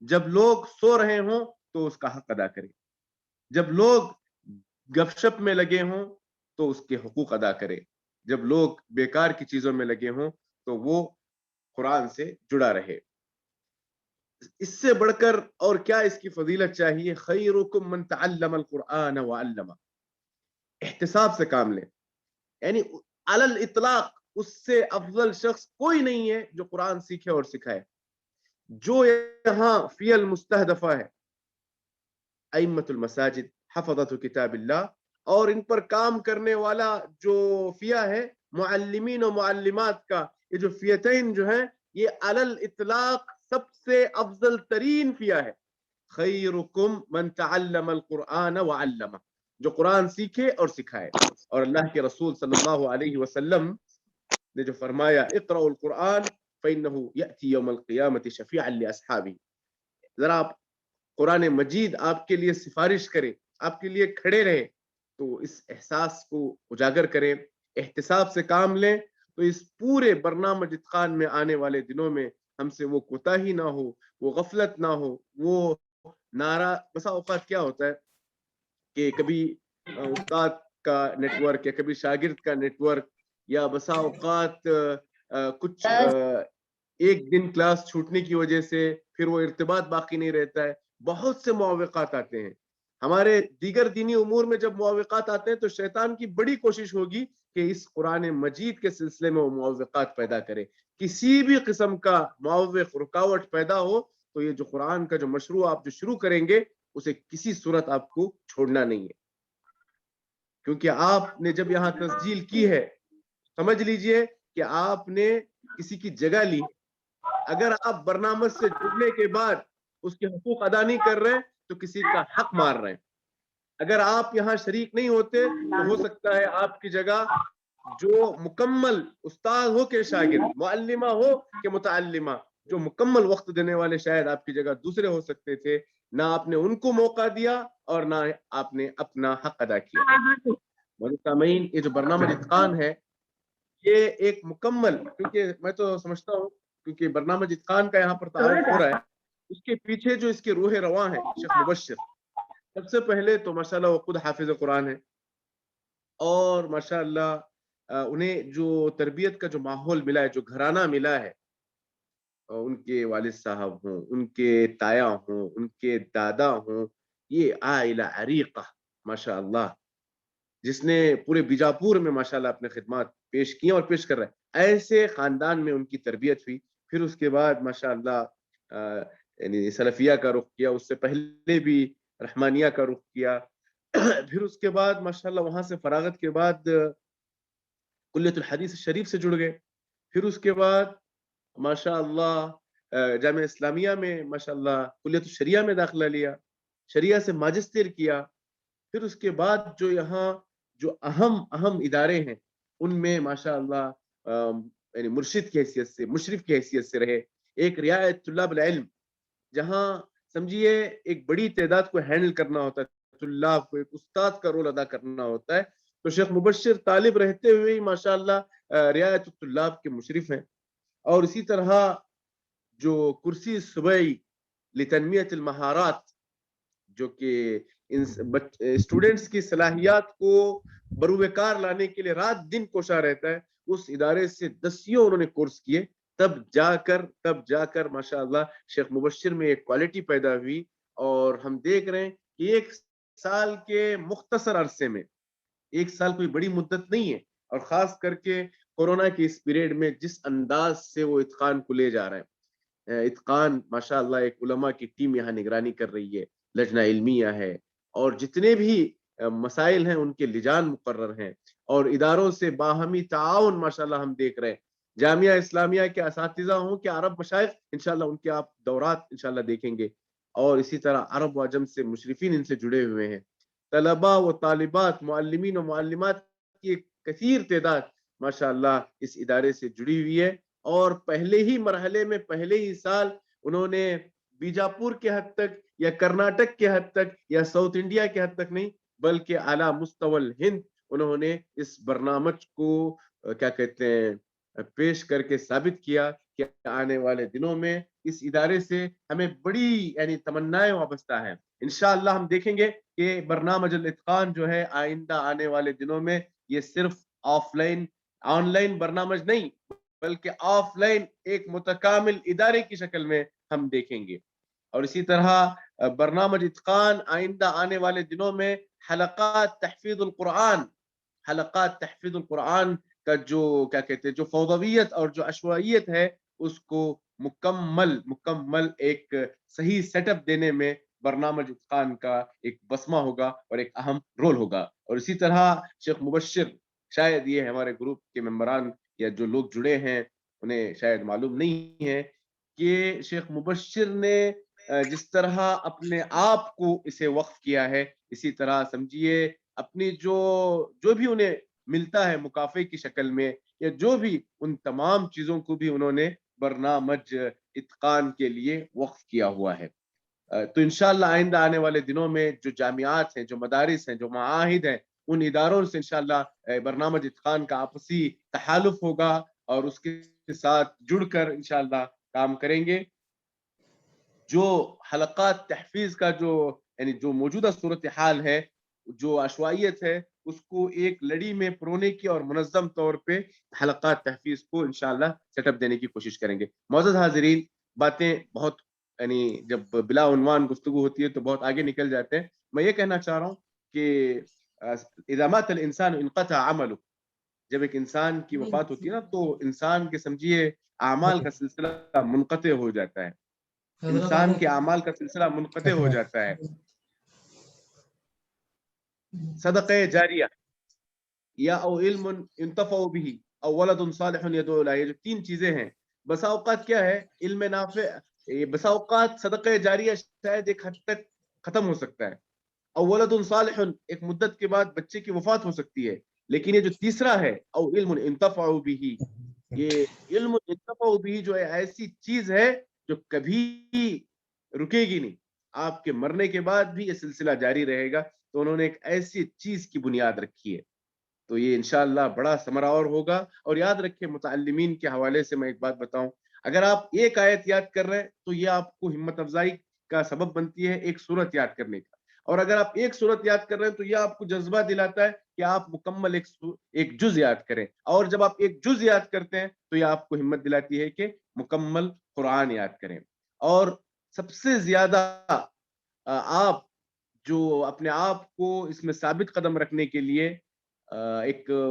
جب لوگ سو رہے ہوں تو اس کا حق ادا کرے، جب لوگ گپ شپ میں لگے ہوں تو اس کے حقوق ادا کرے، جب لوگ بیکار کی چیزوں میں لگے ہوں تو وہ قرآن سے جڑا رہے۔ اس سے بڑھ کر اور کیا اس کی فضیلت چاہیے؟ خیرکم من تعلم القرآن وعلمہ، احتساب سے کام لیں، یعنی علی الاطلاق اس سے افضل شخص کوئی نہیں ہے جو قرآن سیکھے اور سکھائے۔ جو یہاں فی المستہدفہ ہے ائمۃ المساجد، حفظۃ کتاب اللہ، اور ان پر کام کرنے والا جو فیہ ہے معلمین و معلمات کا، یہ جو فیتین جو ہیں یہ علی الاطلاق سب سے افضل ترین فیہ ہے۔ خیرکم من تعلم القرآن وعلمہ، جو قرآن سیکھے اور سکھائے۔ اور اللہ کے رسول صلی اللہ علیہ وسلم نے جو فرمایا اقرأوا القرآن فإنه يأتي يوم القيامة شفيعا لأصحابه، ذرا آپ قرآن مجید آپ کے لیے سفارش کرے، آپ کے لیے کھڑے رہے، تو اس احساس کو اجاگر کریں، احتساب سے کام لیں، تو اس پورے برنامج اتقان میں آنے والے دنوں میں ہم سے وہ کوتاہی نہ ہو، وہ غفلت نہ ہو، وہ نعرہ۔ بسا اوقات کیا ہوتا ہے کہ کبھی استاد کا نیٹ ورک یا کبھی شاگرد کا نیٹ ورک، یا بسا اوقات کچھ ایک دن کلاس چھوٹنے کی وجہ سے پھر وہ ارتباط باقی نہیں رہتا ہے، بہت سے معوقات آتے ہیں۔ ہمارے دیگر دینی امور میں جب معوقات آتے ہیں تو شیطان کی بڑی کوشش ہوگی کہ اس قرآن مجید کے سلسلے میں وہ معوقات پیدا کرے۔ کسی بھی قسم کا معوق، رکاوٹ پیدا ہو تو یہ جو قرآن کا جو مشروع آپ جو شروع کریں گے اسے کسی صورت آپ کو چھوڑنا نہیں ہے، کیونکہ آپ نے جب یہاں تسجیل کی ہے سمجھ لیجئے کہ آپ نے کسی کی جگہ لی۔ اگر آپ برنامج سے جڑنے کے بعد اس کے حقوق ادا نہیں کر رہے تو کسی کا حق مار رہے ہیں۔ اگر آپ یہاں شریک نہیں ہوتے تو ہو سکتا ہے آپ کی جگہ جو مکمل استاد ہو کے شاگرد، معلمہ ہو کہ متعلمہ، جو مکمل وقت دینے والے شاید آپ کی جگہ دوسرے ہو سکتے تھے، نہ آپ نے ان کو موقع دیا اور نہ آپ نے اپنا حق ادا کیا۔ سامعین، یہ جو برنامج اتقان ہے یہ ایک مکمل، کیونکہ میں تو سمجھتا ہوں کیونکہ برنامج اتقان کا یہاں پر تعارف ہو رہا ہے، اس کے پیچھے جو اس کے روح رواں ہے شیخ مبشر، سب سے پہلے تو ماشاءاللہ وہ خود حافظ قرآن ہے، اور ماشاءاللہ انہیں جو تربیت کا جو ماحول ملا ہے، جو گھرانہ ملا ہے، ان کے والد صاحب ہوں، ان کے تایا ہوں، ان کے دادا ہوں، یہ عائلہ عریقہ ماشاءاللہ، جس نے پورے بیجاپور میں ماشاءاللہ اپنے خدمات پیش کی اور پیش کر رہا ہے. ایسے خاندان میں ان کی تربیت ہوئی. پھر اس کے بعد ماشاءاللہ یعنی سلفیہ کا رخ کیا، اس سے پہلے بھی رحمانیہ کا رخ کیا. پھر اس کے بعد ماشاءاللہ وہاں سے فراغت کے بعد کلیت الحدیث شریف سے جڑ گئے. پھر اس کے بعد ماشاءاللہ جامعہ اسلامیہ میں ماشاءاللہ کلیت الشریعہ میں داخلہ لیا، شریعہ سے ماجسٹر کیا. پھر اس کے بعد جو یہاں جو اہم ادارے ہیں ان میں ماشاءاللہ یعنی مرشد کی حیثیت سے، مشرف کی حیثیت سے رہے. ایک رعایت طلاب العلم، جہاں سمجھیے ایک بڑی تعداد کو ہینڈل کرنا ہوتا ہے، طلاب کو ایک استاد کا رول ادا کرنا ہوتا ہے. تو شیخ مبشر طالب رہتے ہوئے ہی ماشاءاللہ رعایت الطلاب کے مشرف ہیں. اور اسی طرح جو کرسی صوبائی لتنمیت المہارات، جو کہ اسٹوڈنٹس کی صلاحیات کو بروکار لانے کے لیے رات دن کوشاں رہتا ہے، اس ادارے سے 10 انہوں نے کورس کیے. تب جا کر ماشاءاللہ شیخ مبشر میں ایک کوالٹی پیدا ہوئی. اور ہم دیکھ رہے ہیں کہ 1 سال کے مختصر عرصے میں، 1 سال کوئی بڑی مدت نہیں ہے، اور خاص کر کے کورونا کے اس پیریڈ میں جس انداز سے وہ اتقان کو لے جا رہے ہیں. اتقان ماشاءاللہ ایک علماء کی ٹیم یہاں نگرانی کر رہی ہے، لجنہ علمیہ ہے، اور جتنے بھی مسائل ہیں ان کے لجان مقرر ہیں، اور اداروں سے باہمی تعاون ماشاءاللہ ہم دیکھ رہے ہیں. جامعہ اسلامیہ کے اساتذہ ہوں کہ عرب مشائخ، انشاءاللہ ان کے آپ دورات انشاءاللہ دیکھیں گے. اور اسی طرح عرب و عجم سے مشرفین ان سے جڑے ہوئے ہیں. طلباء و طالبات، معلمین و معلمات کی ایک کثیر تعداد ماشاءاللہ اس ادارے سے جڑی ہوئی ہے. اور پہلے ہی مرحلے میں، پہلے ہی سال انہوں نے بیجاپور کے حد تک یا کرناٹک کے حد تک یا ساؤتھ انڈیا کے حد تک نہیں، بلکہ اعلیٰ مستوی ہند انہوں نے اس برنامج کو کیا کہتے ہیں پیش کر کے ثابت کیا کہ آنے والے دنوں میں اس ادارے سے ہمیں بڑی یعنی تمنائیں وابستہ ہیں. انشاءاللہ ہم دیکھیں گے کہ برنامج الاتقان جو ہے آئندہ آنے والے دنوں میں یہ صرف آن لائن برنامج نہیں، بلکہ آف لائن ایک متکامل ادارے کی شکل میں ہم دیکھیں گے. اور اسی طرح برنامج اتقان آئندہ آنے والے دنوں میں حلقات تحفیظ القرآن کا جو کیا کہتے ہیں جو فوضویت اور جو عشوائیت ہے اس کو مکمل ایک صحیح سیٹ اپ دینے میں برنامج اتقان کا ایک بسمہ ہوگا اور ایک اہم رول ہوگا. اور اسی طرح شیخ مبشر، شاید یہ ہمارے گروپ کے ممبران یا جو لوگ جڑے ہیں انہیں شاید معلوم نہیں ہے کہ شیخ مبشر نے جس طرح اپنے آپ کو اسے وقف کیا ہے، اسی طرح سمجھیے اپنی جو بھی انہیں ملتا ہے مکافے کی شکل میں یا جو بھی، ان تمام چیزوں کو بھی انہوں نے برنامج اتقان کے لیے وقف کیا ہوا ہے. تو انشاءاللہ آئندہ آنے والے دنوں میں جو جامعات ہیں، جو مدارس ہیں، جو معاہد ہیں، ان اداروں سے انشاءاللہ برنامج اتقان کا آپسی تحالف ہوگا اور اس کے ساتھ جڑ کر انشاءاللہ کام کریں گے. جو حلقات تحفیظ کا یعنی جو موجودہ صورتحال ہے، جو عشوائیت ہے، اس کو ایک لڑی میں پرونے کی اور منظم طور پہ حلقات تحفیظ کو انشاءاللہ سیٹ اپ دینے کی کوشش کریں گے. معزز حاضرین، باتیں بہت یعنی جب بلا عنوان گفتگو ہوتی ہے تو بہت آگے نکل جاتے ہیں. میں یہ کہنا چاہ رہا ہوں کہ اذا مات الانسان انقطع عمله، جب ایک انسان کی وفات ہوتی ہے نا تو انسان کے سمجھیے اعمال کا سلسلہ منقطع ہو جاتا ہے، انسان کے اعمال کا سلسلہ منقطع ہو جاتا ہے. صدقہ جاریہ یا او علم انتفع به او ولد صالح يدعو له، یہ جو 3 چیزیں ہیں، بسا اوقات کیا ہے علم نافع، بسا اوقات صدقہ جاریہ شاید ایک حد تک ختم ہو سکتا ہے، او ولد صالح ایک مدت کے بعد بچے کی وفات ہو سکتی ہے، لیکن یہ جو تیسرا ہے او علم انتفع به، یہ علم انتفع به جو ہے ایسی چیز ہے جو کبھی رکے گی نہیں، آپ کے مرنے کے بعد بھی یہ سلسلہ جاری رہے گا. تو انہوں نے ایک ایسی چیز کی بنیاد رکھی ہے، تو یہ انشاءاللہ بڑا ثمرآور ہوگا. اور یاد رکھیں، متعلمین کے حوالے سے میں ایک بات بتاؤں، اگر آپ ایک آیت یاد کر رہے ہیں تو یہ آپ کو ہمت افزائی کا سبب بنتی ہے ایک سورت یاد کرنے کا، اور اگر آپ ایک سورت یاد کر رہے ہیں تو یہ آپ کو جذبہ دلاتا ہے کہ آپ مکمل ایک جز یاد کریں، اور جب آپ ایک جز یاد کرتے ہیں تو یہ آپ کو ہمت دلاتی ہے کہ مکمل قرآن یاد کریں. اور سب سے زیادہ آپ جو اپنے آپ کو اس میں ثابت قدم رکھنے کے لیے ایک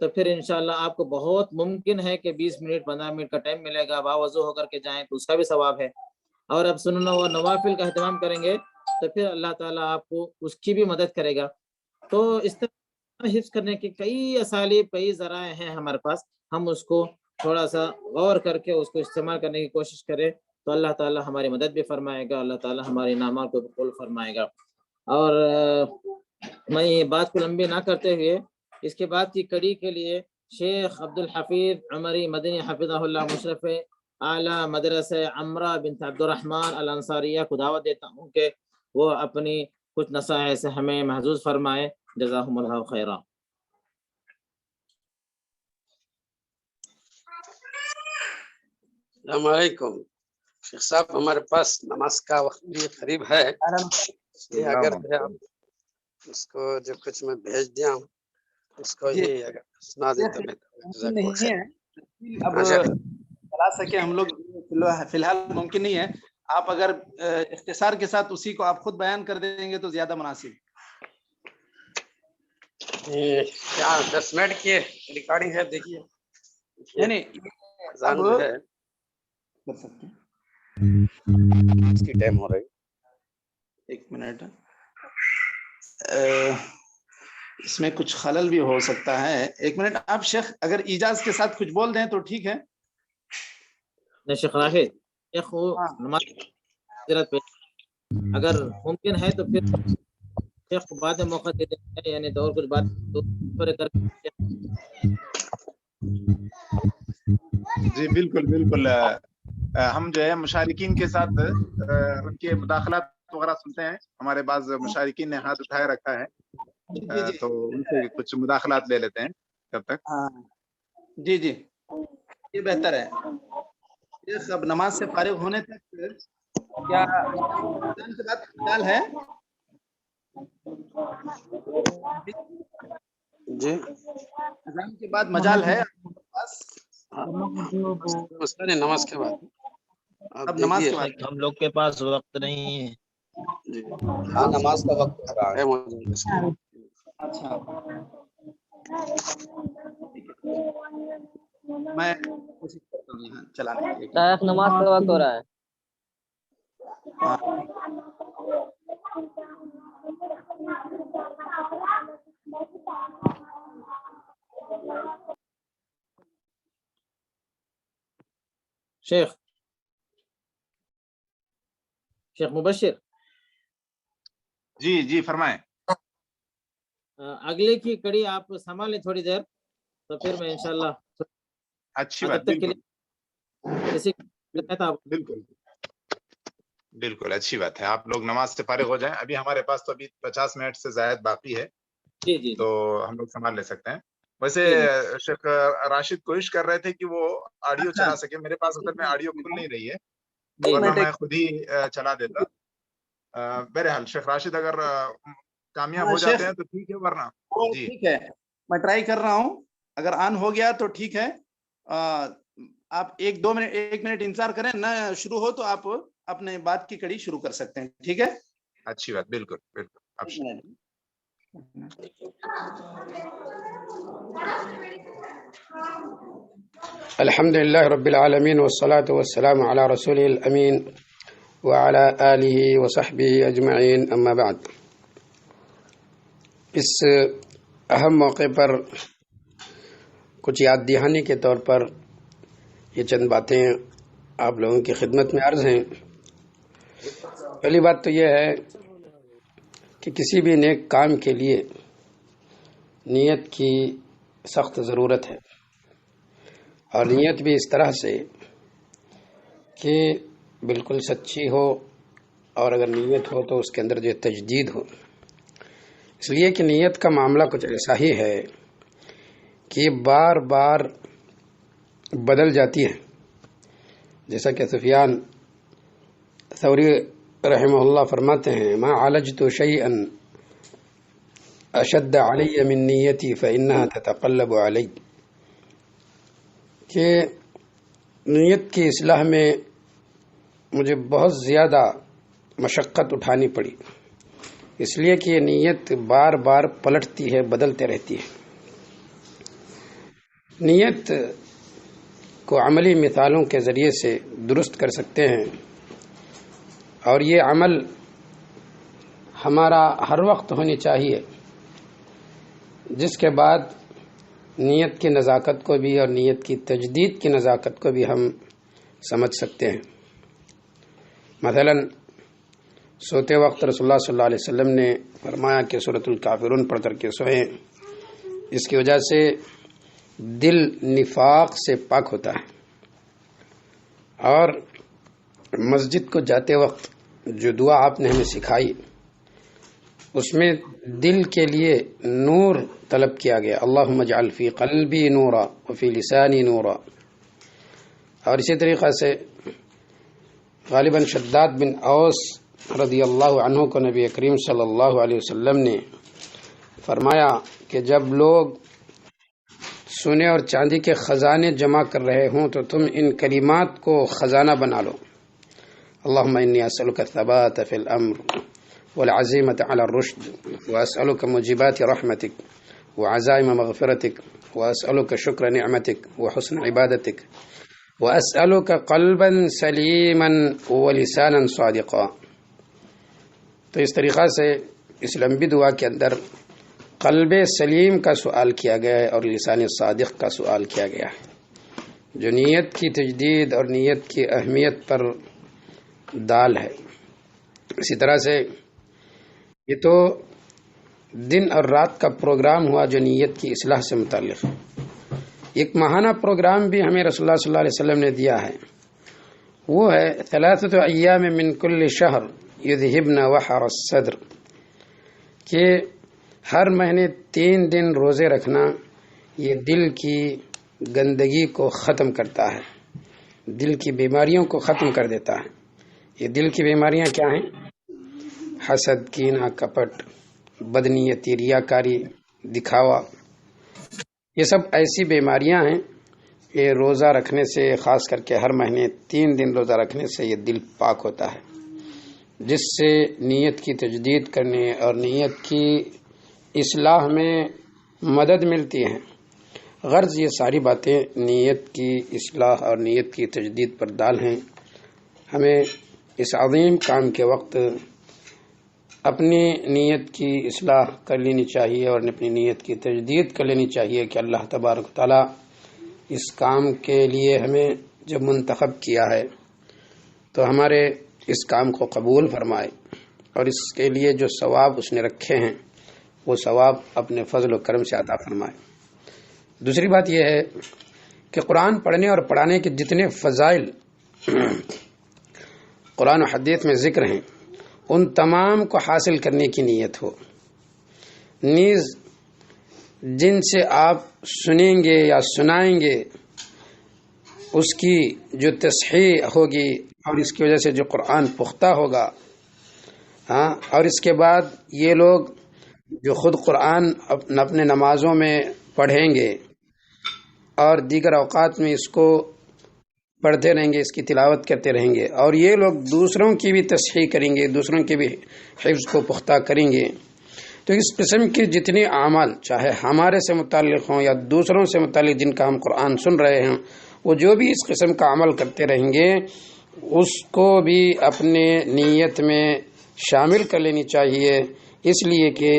تو پھر انشاءاللہ آپ کو بہت ممکن ہے کہ 20 منٹ 15 منٹ کا ٹائم ملے گا، باوضو ہو کر کے جائیں تو اس کا بھی ثواب ہے۔ اور اب سننا و نوافل کا اہتمام کریں گے تو پھر اللہ تعالیٰ آپ کو اس کی بھی مدد کرے گا۔ تو اس طرح حفظ کرنے کے کئی اسالیب، کئی ذرائع ہیں ہمارے پاس، ہم اس کو تھوڑا سا غور کر کے اس کو استعمال کرنے کی کوشش کریں تو اللہ تعالیٰ ہماری مدد بھی فرمائے گا، اللہ تعالیٰ ہمارے انعامات کو قبول فرمائے گا۔ اور میں یہ بات کو لمبی نہ کرتے ہوئے اس کے بعد کی کڑی کے لیے شیخ عبدالحفیظ عمری مدنی حفظہ اللہ مشرف اعلیٰ مدرسہ عمرہ بنت عبدالرحمن الانصاریہ کو دعوت دیتا ہوں کہ وہ اپنی کچھ نصائح سے ہمیں محظوظ فرمائے۔ جزاہم اللہ خیرا۔ السلام علیکم شیخ صاحب، ہمارے پاس نماز کا وقت بھی قریب ہے، اس لیے اگر آپ اس کو جو کچھ میں بھیج دیا ہوں اس کو ہی اگر سنا دیں تو نہیں ہے اب چلا سکے ہم لوگ، فی الحال ممکن نہیں ہے۔ آپ اگر اختصار کے ساتھ اسی کو آپ خود بیان کر دیں گے تو زیادہ مناسب۔ 10 منٹ کی ریکارڈنگ ہے، دیکھیے کر سکتے ہیں، اس کی ٹائم ہو رہی۔ ایک منٹ، اس میں کچھ خلل بھی ہو سکتا ہے۔ ایک منٹ، آپ شیخ اگر ایجاز کے ساتھ کچھ بول دیں تو ٹھیک ہے۔ شیخ راہد، شیخ نماز اگر ممکن ہے تو پھر شیخ کو بعد میں موقع دے دیں گے، یعنی تو اور کچھ بات جی بالکل بالکل، ہم جو ہے مشارکین کے ساتھ ان کے مداخلات وغیرہ سنتے ہیں، ہمارے بعض مشارکین نے ہاتھ اٹھائے رکھا ہے تو ان سے کچھ مداخلات لے لیتے ہیں تب تک۔ جی جی یہ بہتر ہے۔ اب نماز سے فارغ ہونے تک کیا اذان کے بعد مجال ہے؟ جی اذان کے بعد مجال ہے مسئلہ نہیں، نماز کے بعد اب نماز کے بعد ہم لوگ کے پاس وقت نہیں ہے۔ جی ہاں نماز کا وقت ہو رہا ہے۔ اچھا، میں کوشش کرتا ہوں یہاں چلانے کی۔ نماز کا وقت ہو رہا ہے۔ شیخ مبشر، جی جی فرمائیں۔ اگلے کی کڑی آپ سنبھالیں تھوڑی دیر، تو پھر میں انشاءاللہ اچھی بات، بالکل بالکل بالکل اچھی بات ہے۔ آپ لوگ نماز سے فارغ ہو جائیں، ابھی ہمارے پاس تو ابھی 50 منٹ سے زائد باقی ہے، جی تو ہم لوگ سنبھال لے سکتے ہیں۔ ویسے شیخ راشد کوشش کر رہے تھے کہ وہ آڈیو چلا سکے، میرے پاس اصل میں آڈیو کھل نہیں رہی ہے، ورنہ میں خود ہی چلا دیتا۔ بہرحال شیخ راشد اگر کامیاب ہو جاتے ہیں تو ٹھیک ہے، ورنہ جی ٹھیک ہے، میں ٹرائی کر رہا ہوں، اگر آن ہو گیا تو ٹھیک ہے۔ آپ 1 منٹ انتظار کریں، نہ شروع ہو تو آپ اپنے بات کی کڑی شروع کر سکتے ہیں، ٹھیک ہے؟ اچھی بات، بالکل بالکل۔ الحمد للہ رب العالمین والصلاة والسلام علی رسول الامین وعلی آلہ وصحبہ اجمعین، اما بعد۔ اس اہم موقع پر کچھ یاد دہانی کے طور پر یہ چند باتیں آپ لوگوں کی خدمت میں عرض ہیں۔ پہلی بات تو یہ ہے کہ کسی بھی نیک کام کے لیے نیت کی سخت ضرورت ہے، اور نیت بھی اس طرح سے کہ بالکل سچی ہو، اور اگر نیت ہو تو اس کے اندر جو تجدید ہو، اس لیے کہ نیت کا معاملہ کچھ ایسا ہی ہے کہ یہ بار بار بدل جاتی ہے، جیسا کہ سفیان ثوری رحمہ اللہ فرماتے ہیں، ما عالجت شیئا اشد علی من نیتی فانها تتقلب علی، کہ نیت کی اصلاح میں مجھے بہت زیادہ مشقت اٹھانی پڑی، اس لیے کہ یہ نیت بار بار پلٹتی ہے، بدلتے رہتی ہے۔ نیت کو عملی مثالوں کے ذریعے سے درست کر سکتے ہیں، اور یہ عمل ہمارا ہر وقت ہونی چاہیے، جس کے بعد نیت کی نزاکت کو بھی اور نیت کی تجدید کی نزاکت کو بھی ہم سمجھ سکتے ہیں۔ مثلا سوتے وقت رسول اللہ صلی اللہ علیہ وسلم نے فرمایا کہ سورۃ الکافرون پڑھ کر کے سوئیں، اس کی وجہ سے دل نفاق سے پاک ہوتا ہے، اور مسجد کو جاتے وقت جو دعا آپ نے ہمیں سکھائی اس میں دل کے لیے نور طلب کیا گیا، اللہم اجعل فی قلبی نورا وفی لسانی نورا۔ اور اسی طریقہ سے غالباً شداد بن اوس رضی اللہ عنہ کو نبی کریم صلی اللہ علیہ وسلم نے فرمایا کہ جب لوگ سونے اور چاندی کے خزانے جمع کر رہے ہوں تو تم ان کلمات کو خزانہ بنا لو، اللہم انی اسألک الثبات فی الامر والعزیمت علی الرشد واسألک موجبات رحمتک وعزائم مغفرتک واسألک شکر نعمتک وحسن عبادتک واسألک قلبا سلیما ولسانا صادقا۔ تو اس طریقہ سے اس لمبی دعا کے اندر قلب سلیم کا سوال کیا گیا ہے اور لسان صادق کا سوال کیا گیا ہے، جو نیت کی تجدید اور نیت کی اہمیت پر دال ہے۔ اسی طرح سے یہ تو دن اور رات کا پروگرام ہوا جو نیت کی اصلاح سے متعلق ہے۔ ایک ماہانہ پروگرام بھی ہمیں رسول اللہ صلی اللہ علیہ وسلم نے دیا ہے، وہ ہے 3 ایام من کل شہر یذہبن وحر الصدر، کہ ہر مہینے 3 دن روزے رکھنا یہ دل کی گندگی کو ختم کرتا ہے، دل کی بیماریوں کو ختم کر دیتا ہے۔ یہ دل کی بیماریاں کیا ہیں؟ حسد، کینہ، کپٹ، بدنیتی، ریاکاری، دکھاوا، یہ سب ایسی بیماریاں ہیں کہ روزہ رکھنے سے، خاص کر کے ہر مہینے 3 دن روزہ رکھنے سے یہ دل پاک ہوتا ہے، جس سے نیت کی تجدید کرنے اور نیت کی اصلاح میں مدد ملتی ہے۔ غرض یہ ساری باتیں نیت کی اصلاح اور نیت کی تجدید پر دال ہیں۔ ہمیں اس عظیم کام کے وقت اپنی نیت کی اصلاح کر لینی چاہیے اور اپنی نیت کی تجدید کر لینی چاہیے کہ اللہ تبارک و تعالیٰ اس کام کے لیے ہمیں جب منتخب کیا ہے تو ہمارے اس کام کو قبول فرمائے، اور اس کے لیے جو ثواب اس نے رکھے ہیں وہ ثواب اپنے فضل و کرم سے عطا فرمائے۔ دوسری بات یہ ہے کہ قرآن پڑھنے اور پڑھانے کے جتنے فضائل قرآن و حدیث میں ذکر ہیں ان تمام کو حاصل کرنے کی نیت ہو، نیز جن سے آپ سنیں گے یا سنائیں گے اس کی جو تصحیح ہوگی اور اس کی وجہ سے جو قرآن پختہ ہوگا، اور اس کے بعد یہ لوگ جو خود قرآن اپنے نمازوں میں پڑھیں گے اور دیگر اوقات میں اس کو پڑھتے رہیں گے، اس کی تلاوت کرتے رہیں گے، اور یہ لوگ دوسروں کی بھی تصحیح کریں گے، دوسروں کے بھی حفظ کو پختہ کریں گے، تو اس قسم کے جتنے اعمال چاہے ہمارے سے متعلق ہوں یا دوسروں سے متعلق جن کا ہم قرآن سن رہے ہیں، وہ جو بھی اس قسم کا عمل کرتے رہیں گے اس کو بھی اپنے نیت میں شامل کر لینی چاہیے، اس لیے کہ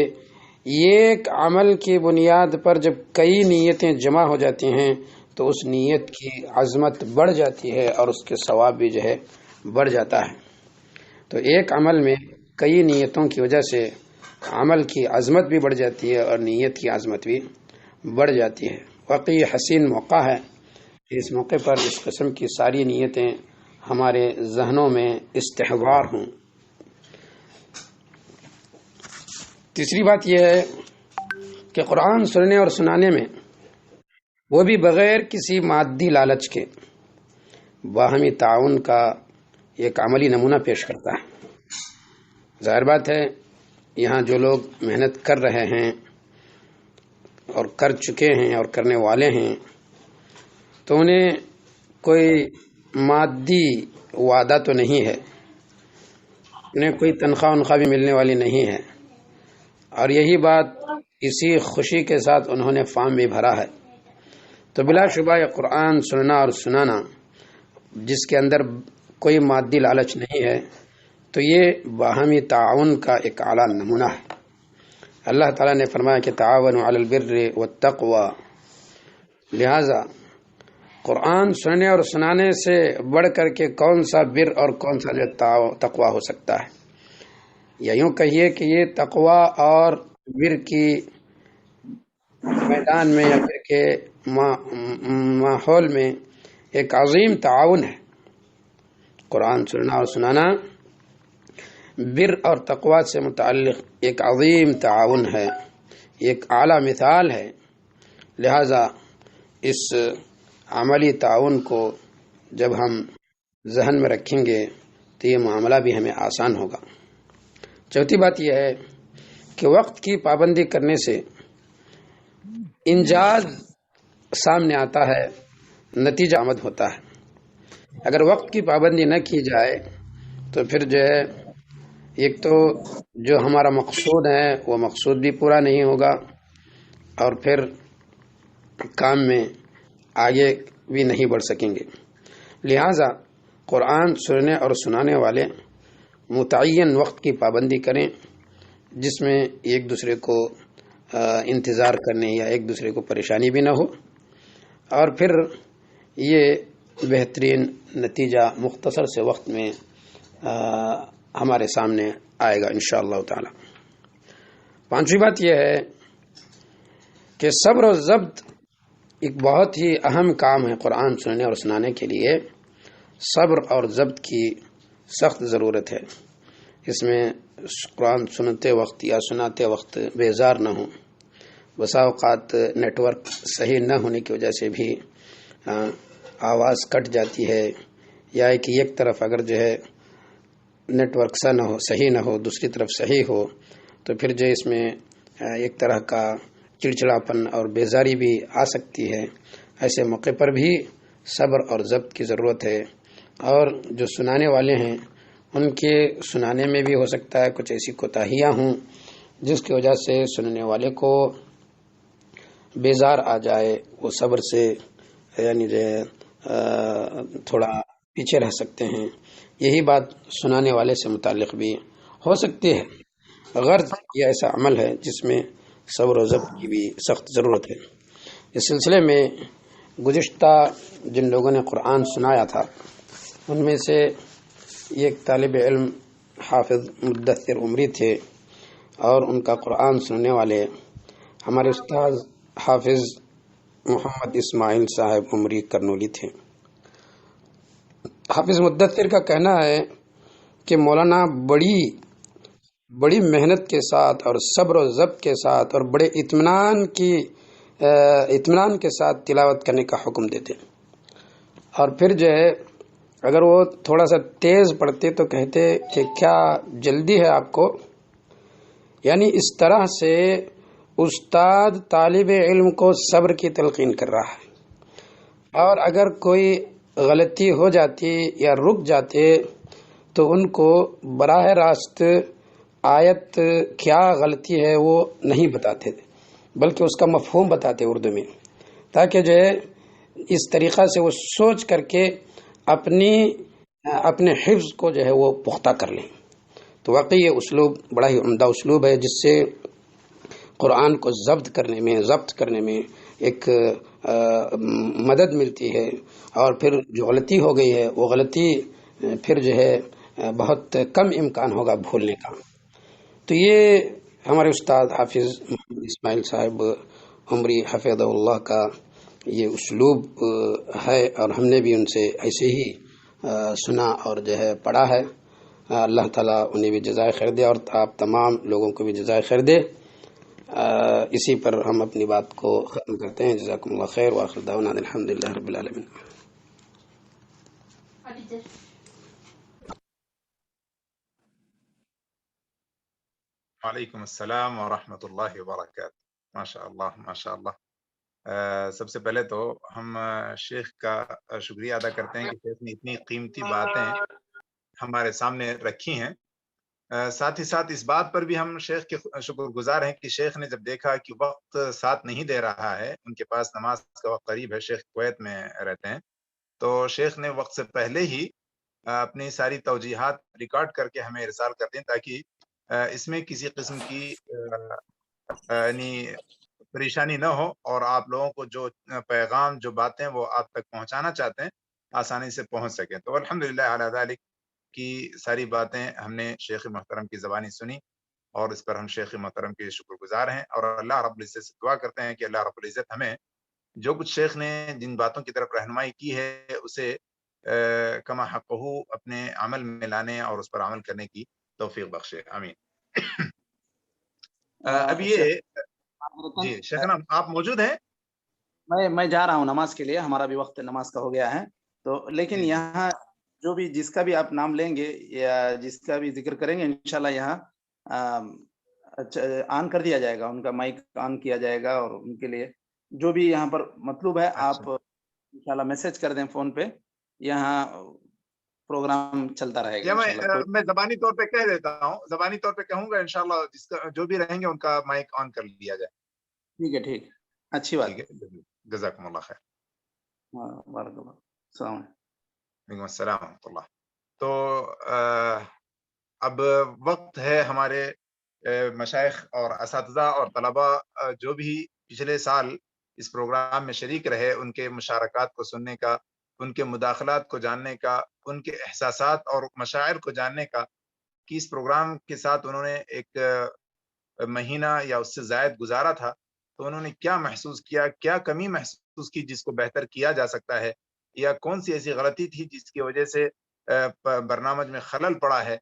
ایک عمل کی بنیاد پر جب کئی نیتیں جمع ہو جاتی ہیں تو اس نیت کی عظمت بڑھ جاتی ہے اور اس کے ثواب بھی جو ہے بڑھ جاتا ہے۔ تو ایک عمل میں کئی نیتوں کی وجہ سے عمل کی عظمت بھی بڑھ جاتی ہے اور نیت کی عظمت بھی بڑھ جاتی ہے۔ واقعی حسین موقع ہے کہ اس موقع پر اس قسم کی ساری نیتیں ہمارے ذہنوں میں استحضار ہوں۔ تیسری بات یہ ہے کہ قرآن سننے اور سنانے میں وہ بھی بغیر کسی مادی لالچ کے باہمی تعاون کا ایک عملی نمونہ پیش کرتا ہے۔ ظاہر بات ہے یہاں جو لوگ محنت کر رہے ہیں اور کر چکے ہیں اور کرنے والے ہیں تو انہیں کوئی مادی وعدہ تو نہیں ہے، انہیں کوئی تنخواہ بھی ملنے والی نہیں ہے، اور یہی بات اسی خوشی کے ساتھ انہوں نے فارم بھی بھرا ہے۔ تو بلا شبہ یہ قرآن سننا اور سنانا جس کے اندر کوئی مادی لالچ نہیں ہے، تو یہ باہمی تعاون کا ایک اعلیٰ نمونہ ہے۔ اللہ تعالیٰ نے فرمایا کہ تعاونوا علی البر والتقوی، لہذا قرآن سننے اور سنانے سے بڑھ کر کے کون سا بر اور کون سا جو تقوی ہو سکتا ہے، یا یوں کہیے کہ یہ تقوی اور بر کی میدان میں یا پھر کے ماحول میں ایک عظیم تعاون ہے۔ قرآن سننا اور سنانا بر اور تقوی سے متعلق ایک عظیم تعاون ہے، ایک اعلیٰ مثال ہے، لہذا اس عملی تعاون کو جب ہم ذہن میں رکھیں گے تو یہ معاملہ بھی ہمیں آسان ہوگا۔ چوتھی بات یہ ہے کہ وقت کی پابندی کرنے سے انجاز سامنے آتا ہے، نتیجہ آمد ہوتا ہے۔ اگر وقت کی پابندی نہ کی جائے تو پھر جو ہے ایک تو جو ہمارا مقصود ہے وہ مقصود بھی پورا نہیں ہوگا، اور پھر کام میں آگے بھی نہیں بڑھ سکیں گے۔ لہٰذا قرآن سننے اور سنانے والے متعین وقت کی پابندی کریں، جس میں ایک دوسرے کو انتظار کرنے یا ایک دوسرے کو پریشانی بھی نہ ہو، اور پھر یہ بہترین نتیجہ مختصر سے وقت میں ہمارے سامنے آئے گا انشاءاللہ تعالی۔ پانچویں بات یہ ہے کہ صبر و ضبط ایک بہت ہی اہم کام ہے۔ قرآن سننے اور سنانے کے لیے صبر اور ضبط کی سخت ضرورت ہے۔ اس میں قرآن سنتے وقت یا سناتے وقت بیزار نہ ہوں۔ بسا اوقات نیٹ ورک صحیح نہ ہونے کی وجہ سے بھی آواز کٹ جاتی ہے، یا کہ ایک طرف اگر جو ہے نیٹ ورک صحیح نہ ہو، دوسری طرف صحیح ہو، تو پھر جو اس میں ایک طرح کا چڑچڑاپن اور بیزاری بھی آ سکتی ہے۔ ایسے موقع پر بھی صبر اور ضبط کی ضرورت ہے، اور جو سنانے والے ہیں ان کے سنانے میں بھی ہو سکتا ہے کچھ ایسی کوتاہیاں ہوں جس کی وجہ سے سننے والے کو بیزار آ جائے، وہ صبر سے یعنی جو تھوڑا پیچھے رہ سکتے ہیں۔ یہی بات سنانے والے سے متعلق بھی ہو سکتی ہے۔ غرض یہ ایسا عمل ہے جس میں صبر و ضبط کی بھی سخت ضرورت ہے۔ اس سلسلے میں گزشتہ جن لوگوں نے قرآن سنایا تھا ان میں سے ایک طالب علم حافظ مدثر عمری تھے، اور ان کا قرآن سننے والے ہمارے استاد حافظ محمد اسماعیل صاحب عمری کرنولی تھے۔ حافظ مدثر کا کہنا ہے کہ مولانا بڑی محنت کے ساتھ اور صبر و ضبط کے ساتھ اور بڑے اطمینان کے ساتھ تلاوت کرنے کا حکم دیتے، اور پھر جو ہے اگر وہ تھوڑا سا تیز پڑھتے تو کہتے کہ کیا جلدی ہے آپ کو۔ یعنی اس طرح سے استاد طالب علم کو صبر کی تلقین کر رہا ہے، اور اگر کوئی غلطی ہو جاتی یا رک جاتے تو ان کو براہ راست آیت کیا غلطی ہے وہ نہیں بتاتے تھے، بلکہ اس کا مفہوم بتاتے اردو میں، تاکہ جو ہے اس طریقہ سے وہ سوچ کر کے اپنے حفظ کو جو ہے وہ پختہ کر لیں۔ تو واقعی یہ اسلوب بڑا ہی عمدہ اسلوب ہے، جس سے قرآن کو ضبط کرنے میں ایک مدد ملتی ہے، اور پھر جو غلطی ہو گئی ہے وہ غلطی پھر جو ہے بہت کم امکان ہوگا بھولنے کا۔ تو یہ ہمارے استاد حافظ محمد اسماعیل صاحب عمری حفظہ اللہ کا یہ اسلوب ہے، اور ہم نے بھی ان سے ایسے ہی سنا اور جو ہے پڑھا ہے۔ اللہ تعالیٰ انہیں بھی جزائے خیر دے، اور آپ تمام لوگوں کو بھی جزائے خیر دے۔ اسی پر ہم اپنی بات کو ختم کرتے ہیں۔ جزاکم اللہ خیر، وآخر دعوانا الحمدللہ رب العالمین۔ وعلیکم السلام ورحمۃ اللہ وبرکاتہ۔ ماشاء اللہ ماشاء اللہ۔ سب سے پہلے تو ہم شیخ کا شکریہ ادا کرتے ہیں کہ شیخ نے اتنی قیمتی باتیں ہمارے سامنے رکھی ہیں، ساتھ ہی ساتھ اس بات پر بھی ہم شیخ کے شکر گزار ہیں کہ شیخ نے جب دیکھا کہ وقت ساتھ نہیں دے رہا ہے، ان کے پاس نماز کا وقت قریب ہے، شیخ کویت میں رہتے ہیں، تو شیخ نے وقت سے پہلے ہی اپنی ساری توجیحات ریکارڈ کر کے ہمیں ارسال کر دیں، تاکہ اس میں کسی قسم کی یعنی پریشانی نہ ہو، اور آپ لوگوں کو جو پیغام، جو باتیں وہ آپ تک پہنچانا چاہتے ہیں آسانی سے پہنچ سکیں۔ تو الحمدللہ علی ذالک کی ساری باتیں ہم نے شیخ محترم کی زبانی سنی، اور اس پر ہم شیخ محترم کے شکر گزار ہیں، اور اللہ رب العزت سے دعا کرتے ہیں کہ اللہ رب العزت ہمیں جو کچھ شیخ نے جن باتوں کی طرف رہنمائی کی ہے اسے کما حقہ اپنے عمل میں لانے اور اس پر عمل کرنے کی توفیق بخشے، آمین۔ اب یہ جی شیخنا آپ موجود ہیں؟ میں جا رہا ہوں نماز کے لیے، ہمارا بھی وقت نماز کا ہو گیا ہے، تو لیکن یہاں جو بھی جس کا بھی آپ نام لیں گے یا جس کا بھی ذکر کریں گے انشاءاللہ یہاں آن کر دیا جائے گا، ان کا مائک آن کیا جائے گا، اور ان کے لیے جو بھی یہاں پر مطلوب ہے آپ انشاءاللہ میسج کر دیں فون پہ، یہاں پروگرام چلتا رہے گا یا انشاءاللہ۔ میں زبانی طور پہ کہہ دیتا ہوں، زبانی طور پہ کہوں گا انشاءاللہ جس کا جو بھی رہیں گے ان کا مائک آن کر لیا جائے۔ ٹھیک ہے، ٹھیک، اچھی بات ٹھیک ہے، جزاکم اللہ خیر۔ بارک اللہ، السلام علیکم۔ وعلیکم السلام ورحمۃ اللہ۔ تو اب وقت ہے ہمارے مشائخ اور اساتذہ اور طلباء جو بھی پچھلے سال اس پروگرام میں شریک رہے، ان کے مشارکات کو سننے کا، ان کے مداخلات کو جاننے کا، ان کے احساسات اور مشاعر کو جاننے کا، کہ اس پروگرام کے ساتھ انہوں نے ایک مہینہ یا اس سے زائد گزارا تھا، تو انہوں نے کیا محسوس کیا، کیا کمی محسوس کی جس کو بہتر کیا جا سکتا ہے، یا کون سی ایسی غلطی تھی جس کی وجہ سے برنامج میں خلل پڑا ہے۔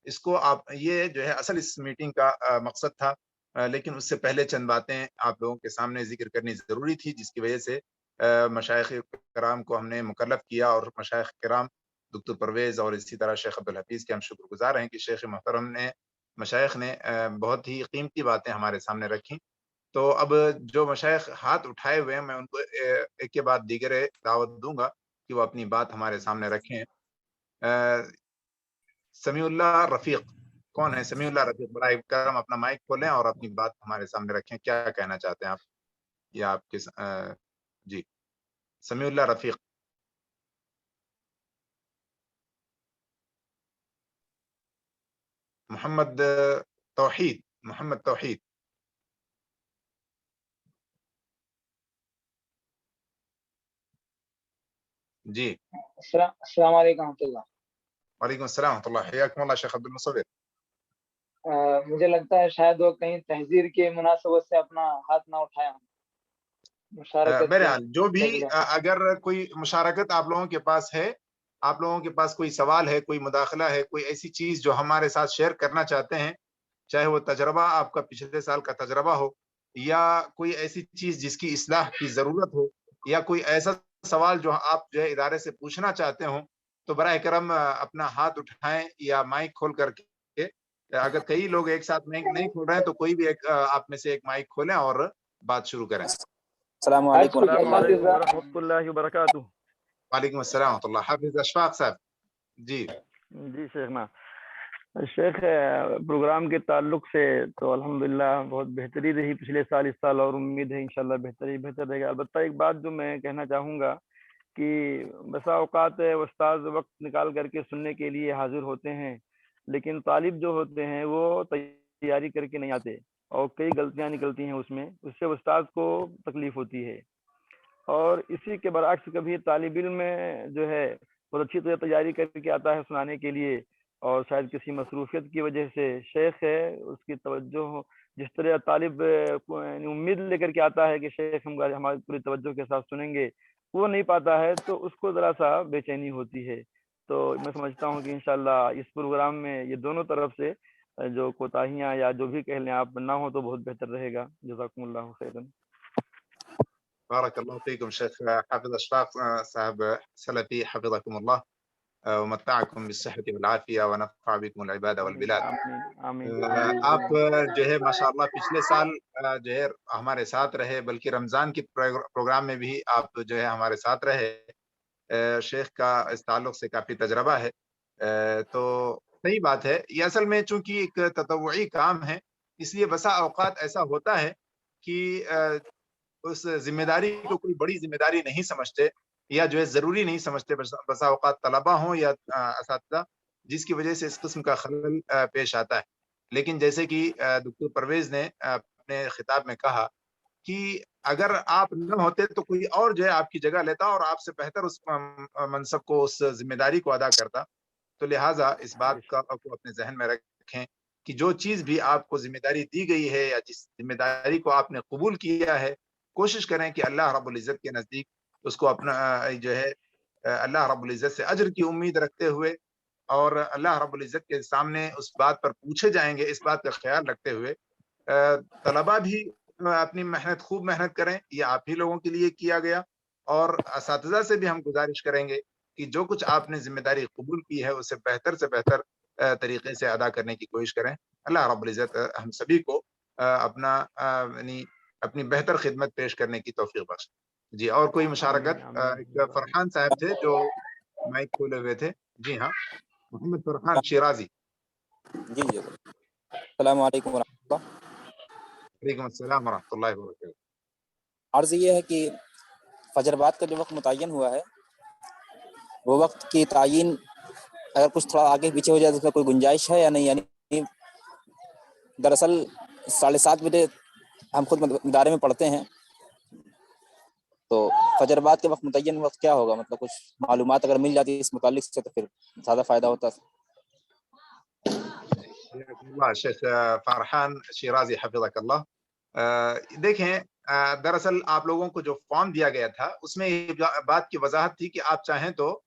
اس کو آپ، یہ جو ہے اصل اس میٹنگ کا مقصد تھا، لیکن اس سے پہلے چند باتیں آپ لوگوں کے سامنے ذکر کرنی ضروری تھی، جس کی وجہ سے مشائخ کرام کو ہم نے مکلف کیا، اور مشائخ کرام دکتر پرویز اور اسی طرح شیخ عبدالحفیظ کے ہم شکر گزار ہیں کہ شیخ محترم نے، مشائخ نے بہت ہی قیمتی باتیں ہمارے سامنے رکھیں۔ تو اب جو مشائخ ہاتھ اٹھائے ہوئے ہیں میں ان کو ایک کے بعد دیگر دعوت دوں گا کہ وہ اپنی بات ہمارے سامنے رکھیں۔ سمیع اللہ رفیق کون ہے؟ سمیع اللہ رفیق برائے کرم اپنا مائک کھولیں اور اپنی بات ہمارے سامنے رکھیں، کیا کہنا چاہتے ہیں آپ، یا آپ کے جی سمیع اللہ رفیق۔ محمد توحید، محمد توحید جی۔ السلام علیکم ورحمۃ اللہ۔ وعلیکم السلام ورحمۃ اللہ، حیاکم اللہ شیخ عبد المصور۔ مجھے لگتا ہے شاید وہ کہیں تحذیر کی مناسبت سے اپنا ہاتھ نہ اٹھایا مشارکت۔ بہرحال جو بھی اگر کوئی مشارکت آپ لوگوں کے پاس ہے، آپ لوگوں کے پاس کوئی سوال ہے، کوئی مداخلہ ہے، کوئی ایسی چیز جو ہمارے ساتھ شیئر کرنا چاہتے ہیں، چاہے وہ تجربہ آپ کا پچھلے سال کا تجربہ ہو، یا کوئی ایسی چیز جس کی اصلاح کی ضرورت ہو، یا کوئی ایسا سوال جو آپ جو ہے ادارے سے پوچھنا چاہتے ہوں، تو براہ کرم اپنا ہاتھ اٹھائیں یا مائک کھول کر کے، اگر کئی لوگ ایک ساتھ مائک نہیں کھول رہے ہیں تو کوئی بھی ایک آپ میں سے ایک مائک کھولیں اور بات شروع کریں۔ السلام علیکم ورحمۃ اللہ وبرکاتہ۔ وعلیکم السلام ورحمۃ اللہ۔ حافظ اشفاق صاحب جی۔ جی شیخنا، شیخ پروگرام کے تعلق سے تو الحمدللہ بہت بہتری رہی پچھلے سال، اس سال اور امید ہے انشاءاللہ بہتر رہے گا۔ البتہ ایک بات جو میں کہنا چاہوں گا کہ بسا اوقات استاد وقت نکال کر کے سننے کے لیے حاضر ہوتے ہیں، لیکن طالب جو ہوتے ہیں وہ تیاری کر کے نہیں آتے، اور کئی غلطیاں نکلتی ہیں اس میں، اس سے استاد کو تکلیف ہوتی ہے۔ اور اسی کے برعکس کبھی طالب علم جو ہے بہت اچھی طرح تیاری کر کے آتا ہے سنانے کے لیے، اور شاید کسی مصروفیت کی وجہ سے شیخ ہے اس کی توجہ، جس طرح طالب امید لے کر کے آتا ہے کہ شیخ ہماری پوری توجہ کے ساتھ سنیں گے، وہ نہیں پاتا ہے تو اس کو ذرا سا بے چینی ہوتی ہے۔ تو میں سمجھتا ہوں کہ انشاءاللہ اس پروگرام میں یہ دونوں طرف سے جو کوتاہیاں یا جو بھی کہہ لیں آپ نہ ہو تو بہت بہتر رہے گا۔ جزاکم اللہ خیرا۔ بارك الله فيكم شيخ حافظ اشفاق صاحب سلفي، حفظكم الله ومتعكم بالصحة والعافية ونفع بكم العباد والبلاد۔ آپ جو ہے ماشاءاللہ پچھلے سال جو ہے ہمارے ساتھ رہے، بلکہ رمضان کی پروگرام میں بھی آپ جو ہے ہمارے ساتھ رہے۔ شیخ کا اس تعلق سے کافی تجربہ ہے، تو صحیح بات ہے. یہ اصل میں چونکہ ایک تطوعی کام ہے اس لیے بسا اوقات ایسا ہوتا ہے کہ اس ذمہ داری کو کوئی بڑی ذمہ داری نہیں سمجھتے یا جو ہے ضروری نہیں سمجھتے. بسا اوقات طلبہ ہوں یا اساتذہ، جس کی وجہ سے اس قسم کا خلل پیش آتا ہے. لیکن جیسے کہ دکتر پرویز نے اپنے خطاب میں کہا کہ اگر آپ نہ ہوتے تو کوئی اور جو ہے آپ کی جگہ لیتا اور آپ سے بہتر اس منصب کو، اس ذمہ داری کو ادا کرتا. تو لہٰذا اس بات کو اپنے ذہن میں رکھیں کہ جو چیز بھی آپ کو ذمہ داری دی گئی ہے یا جس ذمہ داری کو آپ نے قبول کیا ہے، کوشش کریں کہ اللہ رب العزت کے نزدیک اس کو اپنا جو ہے اللہ رب العزت سے اجر کی امید رکھتے ہوئے اور اللہ رب العزت کے سامنے اس بات پر پوچھے جائیں گے اس بات کا خیال رکھتے ہوئے طلبہ بھی اپنی خوب محنت کریں. یہ آپ ہی لوگوں کے لیے کیا گیا. اور اساتذہ سے بھی ہم گزارش کریں گے کہ جو کچھ آپ نے ذمہ داری قبول کی ہے اسے بہتر سے بہتر طریقے سے ادا کرنے کی کوشش کریں. اللہ رب العزت ہم سبھی کو اپنی بہتر خدمت پیش کرنے کی توفیق بخشے. جی اور کوئی مشارکت؟ ایک فرحان صاحب تھے جو مائک کھولے ہوئے تھے. جی ہاں، محمد فرحان شیرازی. جی جی السلام علیکم ورحمۃ اللہ. وعلیکم السلام ورحمۃ اللہ وبرکاتہ. عرض یہ ہے کہ فجر بعد کا جو وقت متعین ہوا ہے وہ وقت کی تعین اگر کچھ تھوڑا آگے پیچھے ہو جائے تو اس میں کوئی گنجائش ہے یا نہیں؟ یعنی دراصل 7:30 بجے ہم خود ادارے میں پڑھتے ہیں، تو فجر بعد کے وقت متعین وقت کیا ہوگا؟ مطلب کچھ معلومات اگر مل جاتی اس متعلق سے تو پھر زیادہ فائدہ ہوتا. شیخ فرحان شیرازی حفظک اللہ. دیکھیں دراصل آپ لوگوں کو جو فارم دیا گیا تھا اس میں یہ بات کی وضاحت تھی کہ آپ چاہیں تو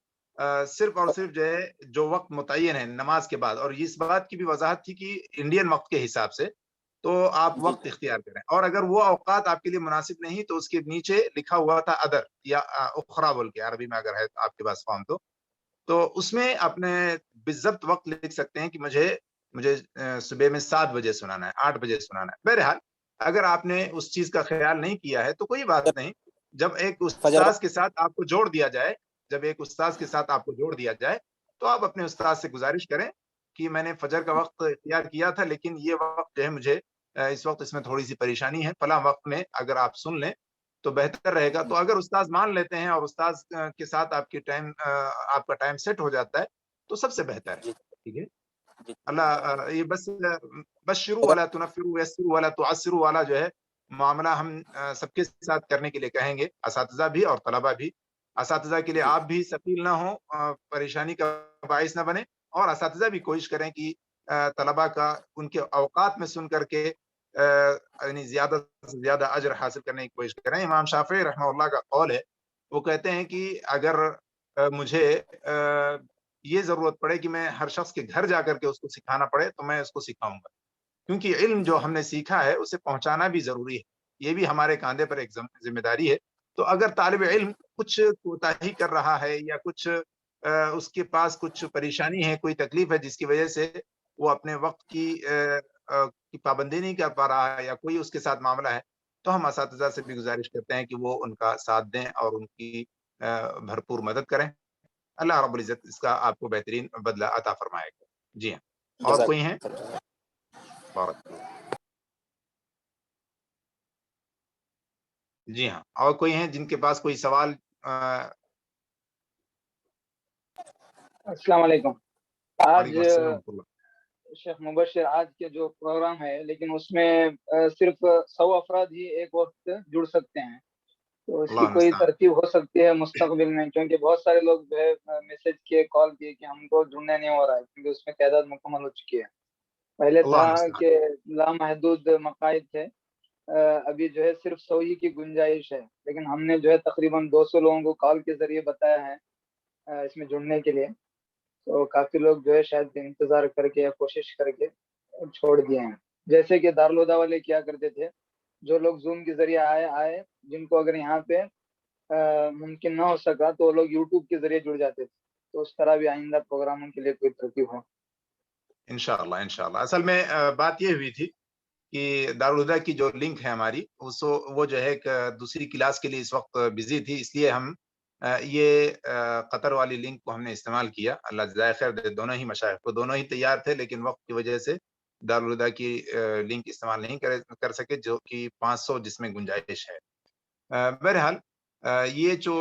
صرف اور صرف جو ہے جو وقت متعین ہے نماز کے بعد، اور اس بات کی بھی وضاحت تھی کہ انڈین وقت کے حساب سے تو آپ وقت اختیار کریں، اور اگر وہ اوقات آپ کے لیے مناسب نہیں تو اس کے نیچے لکھا ہوا تھا ادر یا اخرا بول کے، عربی میں اگر ہے آپ کے پاس فارم تو اس میں اپنے بالضبط وقت لکھ سکتے ہیں کہ مجھے صبح میں 7 بجے سنانا ہے، 8 بجے سنانا ہے. بہرحال اگر آپ نے اس چیز کا خیال نہیں کیا ہے تو کوئی بات نہیں. جب ایک استاذ کے ساتھ آپ کو جوڑ دیا جائے تو آپ اپنے استاذ سے گزارش کریں کہ میں نے فجر کا وقت اختیار کیا تھا لیکن یہ وقت جو ہے مجھے اس وقت اس میں تھوڑی سی پریشانی ہے، فلاں وقت میں اگر آپ سن لیں تو بہتر رہے گا. تو اگر استاذ مان لیتے ہیں اور استاذ کے ساتھ آپ کا ٹائم سیٹ ہو جاتا ہے تو سب سے بہتر ہے. ٹھیک ہے. اللہ یہ بس شروع والا تنفروا یسروا ولا تعسروا والا جو ہے معاملہ ہم سب کے ساتھ کرنے کے لیے کہیں گے، اساتذہ بھی اور طلبہ بھی. اساتذہ کے لیے آپ بھی ثقیل نہ ہوں، پریشانی کا باعث نہ بنے، اور اساتذہ بھی کوشش کریں کہ طلبہ کا ان کے اوقات میں سن کر کے یعنی زیادہ سے زیادہ اجر حاصل کرنے کی کوشش کریں. امام شافعی رحمہ اللہ کا قول ہے، وہ کہتے ہیں کہ اگر مجھے یہ ضرورت پڑے کہ میں ہر شخص کے گھر جا کر کے اس کو سکھانا پڑے تو میں اس کو سکھاؤں گا، کیونکہ علم جو ہم نے سیکھا ہے اسے پہنچانا بھی ضروری ہے. یہ بھی ہمارے کاندھے پر ایک ذمہ داری ہے. تو اگر طالب علم کچھ کوتاہی کر رہا ہے یا کچھ اس کے پاس کچھ پریشانی ہے، کوئی تکلیف ہے جس کی وجہ سے وہ اپنے وقت کی پابندی نہیں کر پا رہا ہے یا کوئی اس کے ساتھ معاملہ ہے، تو ہم اساتذہ سے بھی گزارش کرتے ہیں کہ وہ ان کا ساتھ دیں اور ان کی بھرپور مدد کریں. اللہ رب العزت اس کا آپ کو بہترین بدلہ عطا فرمائے گا. جی ہاں، اور کوئی ہیں؟ جی ہاں، اور کوئی ہیں جن کے پاس کوئی سوال؟ السلام علیکم. آج شیخ مبشر آج کے جو پروگرام ہے لیکن اس میں صرف 100 افراد ہی ایک وقت جڑ سکتے ہیں، تو اس کی کوئی ترتیب ہو سکتی ہے مستقبل میں؟ کیونکہ بہت سارے لوگ جو ہے میسج کیے، کال کیے کہ ہم کو جڑنے نہیں ہو رہا ہے کیونکہ اس میں تعداد مکمل ہو چکی ہے. پہلے تھا کہ لامحدود مقاعد تھے، ابھی جو ہے صرف 100 ہی کی گنجائش ہے، لیکن ہم نے جو ہے تقریباً 200 لوگوں کو کال کے ذریعے بتایا ہے اس میں جڑنے کے لیے. تو کافی لوگ جو ہے شاید انتظار کر کے یا کوشش کر کے چھوڑ دیے ہیں. جیسے کہ دارالہدیٰ والے کیا کرتے تھے، جو لوگ زوم کے ذریعے آئے جن کو اگر یہاں پہ ممکن نہ ہو سکا تو وہ لوگ یوٹیوب کے ذریعے جڑ جاتے تھے. تو اس طرح بھی آئندہ پروگراموں کے لیے کوئی ترتیب ہو. انشاءاللہ. اصل میں بات یہ ہوئی تھی کہ دارالہدیٰ کی جو لنک ہے ہماری وہ جو ہے ایک دوسری کلاس کے لیے اس وقت بزی تھی، اس لیے ہم یہ قطر والی لنک کو ہم نے استعمال کیا، اللہ جزائے خیر دے دونوں ہی مشائخ کو، دونوں ہی تیار تھے لیکن وقت کی وجہ سے دارالہدیٰ کی لنک استعمال نہیں کر سکے جو کہ 500 جس میں گنجائش ہے۔ بہرحال یہ جو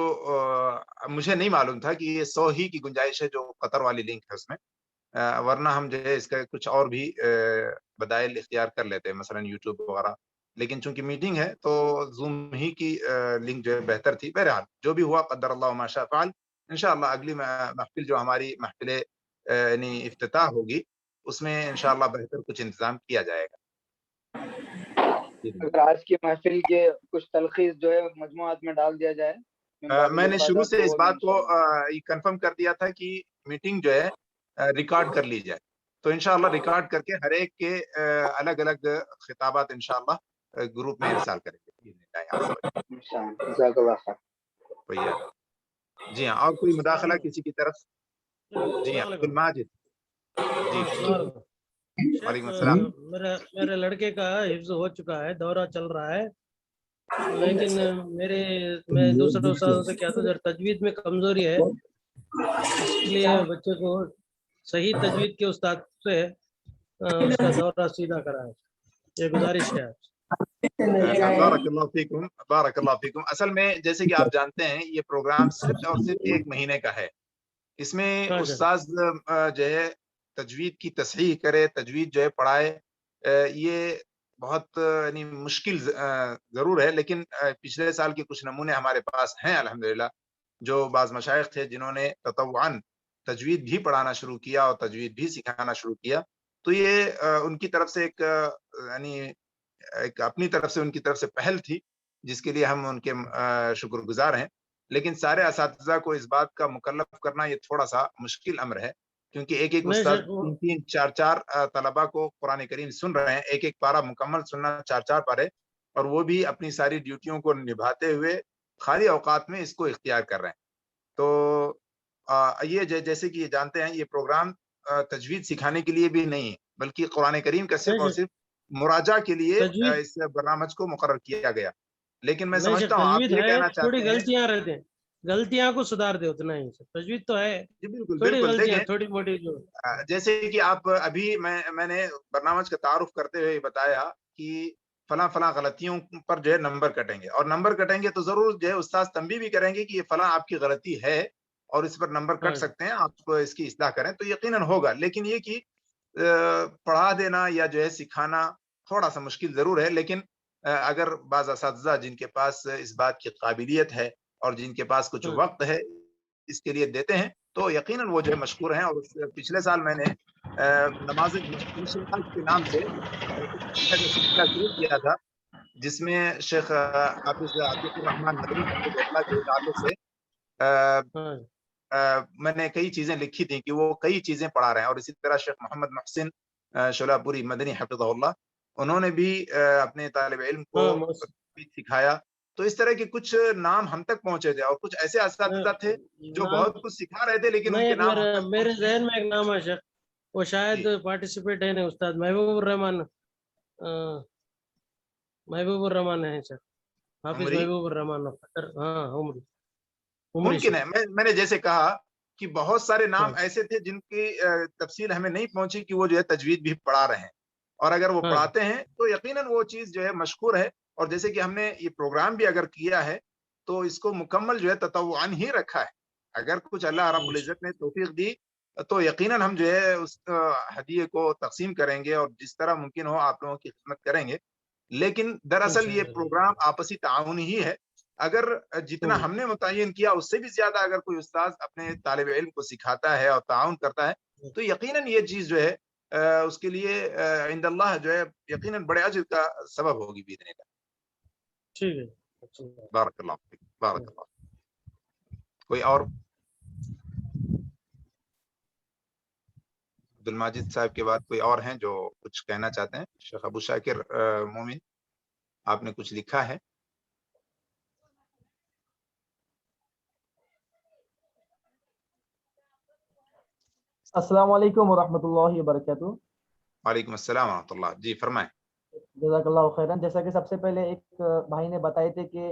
مجھے نہیں معلوم تھا کہ یہ 100 ہی کی گنجائش ہے جو قطر والی لنک ہے اس میں، ورنہ ہم جو ہے اس کا کچھ اور بھی بدائل اختیار کر لیتے ہیں، مثلا یوٹیوب وغیرہ، لیکن چونکہ میٹنگ ہے تو زوم ہی کی لنک جو ہے بہتر تھی۔ بہرحال جو بھی ہوا قدر اللہ ما شاء فعل، انشاءاللہ اگلی محفل جو ہماری محفل یعنی افتتاح ہوگی اس میں انشاءاللہ بہتر کچھ انتظام کیا جائے گا۔ اگر آج کی محفل کے کچھ تلخیص جو ہے مجموعات میں ڈال دیا جائے، میں نے شروع سے اس بات کو کنفرم کر دیا تھا کہ میٹنگ جو ہے ریکارڈ کر لی جائے، تو انشاءاللہ ریکارڈ کر کے ہر ایک کے الگ الگ خطابات انشاءاللہ گروپ میں ارسال کریں گے۔ جی ہاں، اور کوئی مداخلہ کسی کی طرف؟ جی ہاں، عبد الماجد جی وعلیکم السلام۔ میرے لڑکے کا حفظ ہو چکا ہے، دورہ چل رہا ہے، لیکن میں دوسرے استادوں سے کہتا ہوں تجوید میں کمزوری ہے، اس لیے بچے کو صحیح تجوید کے استاد سے اس کا دورہ سیدھا کرائے، یہ گزارش ہے۔ بارک اللہ فیکم، بارک اللہ فیکم۔ اصل میں جیسے کہ آپ جانتے ہیں یہ پروگرام صرف اور صرف 1 مہینے کا ہے، اس میں استاذ جو ہے تجوید کی تصحیح کرے، تجوید جو ہے پڑھائے، یہ بہت یعنی مشکل ضرور ہے، لیکن پچھلے سال کے کچھ نمونے ہمارے پاس ہیں الحمدللہ، جو بعض مشائخ تھے جنہوں نے تطوعاً تجوید بھی پڑھانا شروع کیا اور تجوید بھی سکھانا شروع کیا، تو یہ ان کی طرف سے ایک اپنی طرف سے ان کی طرف سے پہل تھی جس کے لیے ہم ان کے شکر گزار ہیں، لیکن سارے اساتذہ کو اس بات کا مکلف کرنا یہ تھوڑا سا مشکل امر ہے، کیونکہ ایک استاد 3 4 طلبہ کو قرآن کریم سن رہے ہیں، ایک پارہ مکمل سننا، 4 پارے، اور وہ بھی اپنی ساری ڈیوٹیوں کو نبھاتے ہوئے خالی اوقات میں اس کو اختیار کر رہے ہیں۔ تو یہ جیسے کہ یہ جانتے ہیں یہ پروگرام تجوید سکھانے کے لیے بھی نہیں ہے، بلکہ قرآن کریم کا صرف اور صرف مراجعہ کے لیے اس برنامج کو مقرر کیا گیا، لیکن میں سمجھتا ہوں آپ یہ کہنا چاہتے ہیں غلطیاں رہتے ہیں، غلطیاں کو سدھار دے، اتنا ہی تجوید تو ہے، جی بالکل تھوڑی بالکل، غلطیاں تھوڑی موٹی جو جیسے کہ آپ ابھی میں نے برنامج کا تعارف کرتے ہوئے بتایا کہ فلاں فلاں غلطیوں پر جو ہے نمبر کٹیں گے، اور نمبر کٹیں گے تو ضرور جو ہے استاد تنبیہ بھی کریں گے کہ یہ فلاں آپ کی غلطی ہے اور اس پر نمبر کٹ سکتے ہیں، آپ اس کی اصلاح کریں، تو یقیناً ہوگا، لیکن یہ کہ پڑھا دینا یا جو ہے سکھانا تھوڑا سا مشکل ضرور ہے، لیکن اگر بعض اساتذہ جن کے پاس اس بات کی قابلیت ہے اور جن کے پاس کچھ وقت ہے اس کے لیے دیتے ہیں تو یقیناً وہ جو ہے مشکور ہیں۔ اور پچھلے سال میں نے نماز مشرقات کے نام سے سلسلہ شروع کیا تھا، جس میں شیخ حافظ عتیق الرحمن مدنی حفظہ اللہ کے تعلق سے میں نے کئی چیزیں لکھی تھیں کہ وہ کئی چیزیں پڑھا رہے ہیں، اور اسی طرح شیخ محمد محسن شولہ پوری مدنی حفظہ اللہ، انہوں نے بھی اپنے طالب علم کو سکھایا، تو اس طرح کے کچھ نام ہم تک پہنچے تھے، اور کچھ ایسے اساتذہ تھے جو بہت کچھ سکھا رہے تھے لیکن ان کے نام میرے ذہن میں ایک نام ہے شیخ، وہ شاید پارٹیسپیٹ ہے نہیں، استاد محبوب الرحمان، محبوب الرحمان ہے شیخ، حافظ محبوب الرحمان، ہاں عمری ممکن ہے۔ میں نے جیسے کہا کہ بہت سارے نام ایسے تھے جن کی تفصیل ہمیں نہیں پہنچی کہ وہ جو ہے تجوید بھی پڑھا رہے ہیں، اور اگر وہ پڑھاتے ہیں تو یقیناً وہ چیز جو ہے مشکور ہے، اور جیسے کہ ہم نے یہ پروگرام بھی اگر کیا ہے تو اس کو مکمل جو ہے تطوعاً ہی رکھا ہے، اگر کچھ اللہ رب العزت نے توفیق دی تو یقیناً ہم جو ہے اس ہدیے کو تقسیم کریں گے اور جس طرح ممکن ہو آپ لوگوں کی خدمت کریں گے، لیکن دراصل یہ پروگرام آپسی تعاون ہی ہے، اگر جتنا ہم نے متعین کیا اس سے بھی زیادہ اگر کوئی استاذ اپنے طالب علم کو سکھاتا ہے اور تعاون کرتا ہے تو یقیناً یہ چیز جو ہے اس کے لیے عند اللہ جو ہے یقیناً بڑے اجر کا سبب ہوگی باذن اللہ۔ ٹھیک ہے، بارک اللہ فیک، بارک اللہ۔ کوئی اور؟ عبد الماجد صاحب کے بعد کوئی اور ہیں جو کچھ کہنا چاہتے ہیں؟ شیخ ابو شاکر مومن، آپ نے کچھ لکھا ہے؟ السلام علیکم ورحمۃ اللہ وبرکاتہ۔ وعلیکم السلام ورحمۃ اللہ، جی فرمائیں۔ جزاک اللہ خیرا۔ جیسا کہ سب سے پہلے ایک بھائی نے بتائے تھے کہ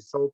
100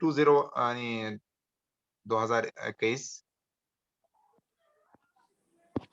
2021?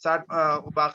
60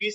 20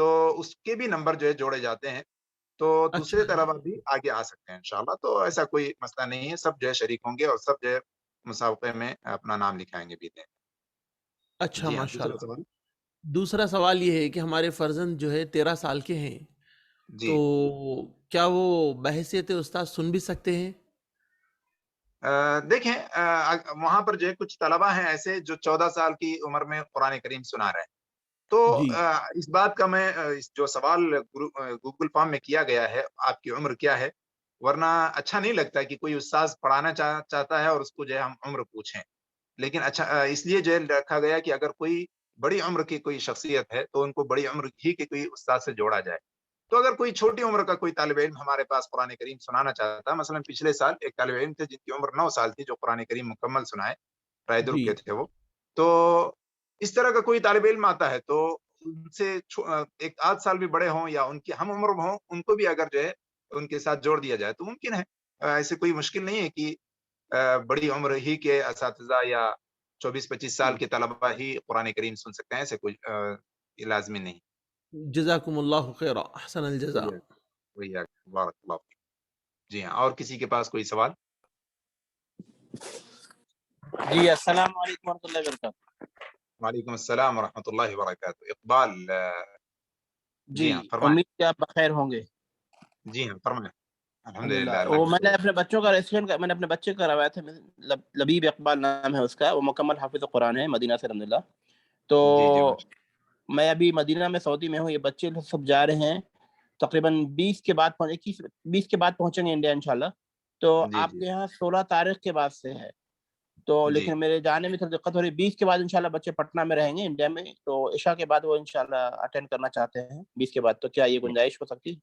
تو اس کے بھی نمبر جو ہے جوڑے جاتے ہیں، تو دوسرے طلبا بھی آگے آ سکتے ہیں انشاءاللہ. تو ایسا کوئی مسئلہ نہیں ہے، سب جو ہے شریک ہوں گے اور سب جو ہے مسابقے میں اپنا نام لکھائیں گے بھی دیں. اچھا جی ہاں، ماشاء دوسرا اللہ. سوال. دوسرا سوال یہ ہے کہ ہمارے فرزند جو ہے 13 سال کے ہیں، تو جی کیا وہ بحیثیت استاد سن بھی سکتے ہیں؟ دیکھیں وہاں پر جو ہے کچھ طلبا ہیں ایسے جو 14 سال کی عمر میں قرآن کریم سنا رہے ہیں. تو جی اس بات کا میں جو سوال گوگل فارم میں کیا گیا ہے آپ کی عمر کیا ہے، ورنہ اچھا نہیں لگتا کہ کوئی استاذ پڑھانا چاہتا ہے اور اس کو جو ہے ہم عمر پوچھیں. لیکن اچھا اس لیے جو ہے رکھا گیا کہ اگر کوئی بڑی عمر کی کوئی شخصیت ہے تو ان کو بڑی عمر ہی کے کوئی استاد سے جوڑا جائے. تو اگر کوئی چھوٹی عمر کا کوئی طالب علم ہمارے پاس قرآن کریم سنانا چاہتا ہے، مثلا پچھلے سال ایک طالب علم تھے جن کی عمر 9 سال تھی جو قرآن کریم مکمل سنائے، رائے درگ جی کے تھے وہ. تو اس طرح کا کوئی طالب علم آتا ہے تو ان سے ایک آدھ سال بھی بڑے ہوں یا ان کی ہم عمر ہوں، ان کو بھی اگر جو ہے ان کے ساتھ جوڑ دیا جائے تو ممکن ہے. ایسے کوئی مشکل نہیں ہے کہ بڑی عمر ہی کے اساتذہ یا 24-25 سال کے طلبا ہی قرآن کریم سن سکتے ہیں، ایسے کوئی لازمی نہیں. جزاکم اللہ خیر، احسن الجزاء. بارک اللہ فیک. جی ہاں، اور کسی کے پاس کوئی سوال؟ جی السلام علیکم ورحمۃ اللہ وبرکاتہ. وعلیکم السلام ورحمۃ اللہ وبرکاتہ. اقبال. جی ہاں فرمائیں. امید کہ آپ بخیر ہوں گے. جی ہاں فرمائیں. الحمد الحمدللہ. للہ. اللہ وہ کا میں نے شکر. اپنے بچوں کا رجسٹریشن میں نے اپنے بچے کا کروایا تھا، لبیب اقبال نام ہے اس کا، وہ مکمل حافظ قرآن ہے مدینہ سے الحمدللہ. تو جی جی میں ابھی مدینہ میں سعودی میں ہوں، یہ بچے سب جا رہے ہیں تقریباً 20 کے بعد 20 کے بعد پہنچیں گے انڈیا انشاءاللہ. تو جی آپ جی کے یہاں 16 تاریخ کے بعد سے ہے، تو جی لیکن میرے جانے میں تھوڑی دقت ہو رہی. 20 کے بعد انشاءاللہ بچے پٹنہ میں رہیں گے انڈیا میں، تو عشاء کے بعد وہ انشاءاللہ اٹینڈ کرنا چاہتے ہیں 20 کے بعد. تو کیا یہ گنجائش ہو سکتی؟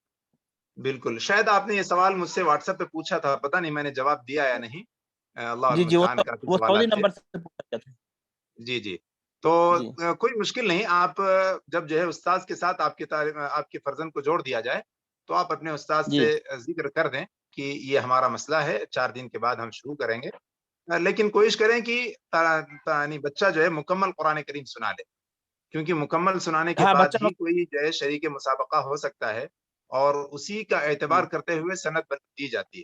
بالکل. شاید آپ نے یہ سوال مجھ سے واٹس ایپ پہ پوچھا تھا، پتہ نہیں میں نے جواب دیا یا نہیں. اللہ جی جی، المستعان، کافی وہ سعودی سوالات تھے. نمبر سے پوچھا تھا. جی جی. تو جی کوئی مشکل نہیں. آپ جب جو ہے استاذ کے ساتھ آپ کے فرزند کو جوڑ دیا جائے تو آپ اپنے استاذ جی سے ذکر کر دیں کہ یہ ہمارا مسئلہ ہے، 4 دن کے بعد ہم شروع کریں گے. لیکن کوشش کریں کہ یعنی بچہ جو ہے مکمل قرآن کریم سنا لے، کیونکہ مکمل سنانے کے ہاں بعد بچہ ہی کوئی جو ہے شریک مسابقہ ہو سکتا ہے، اور اسی کا اعتبار کرتے ہوئے سند دی جاتی ہے.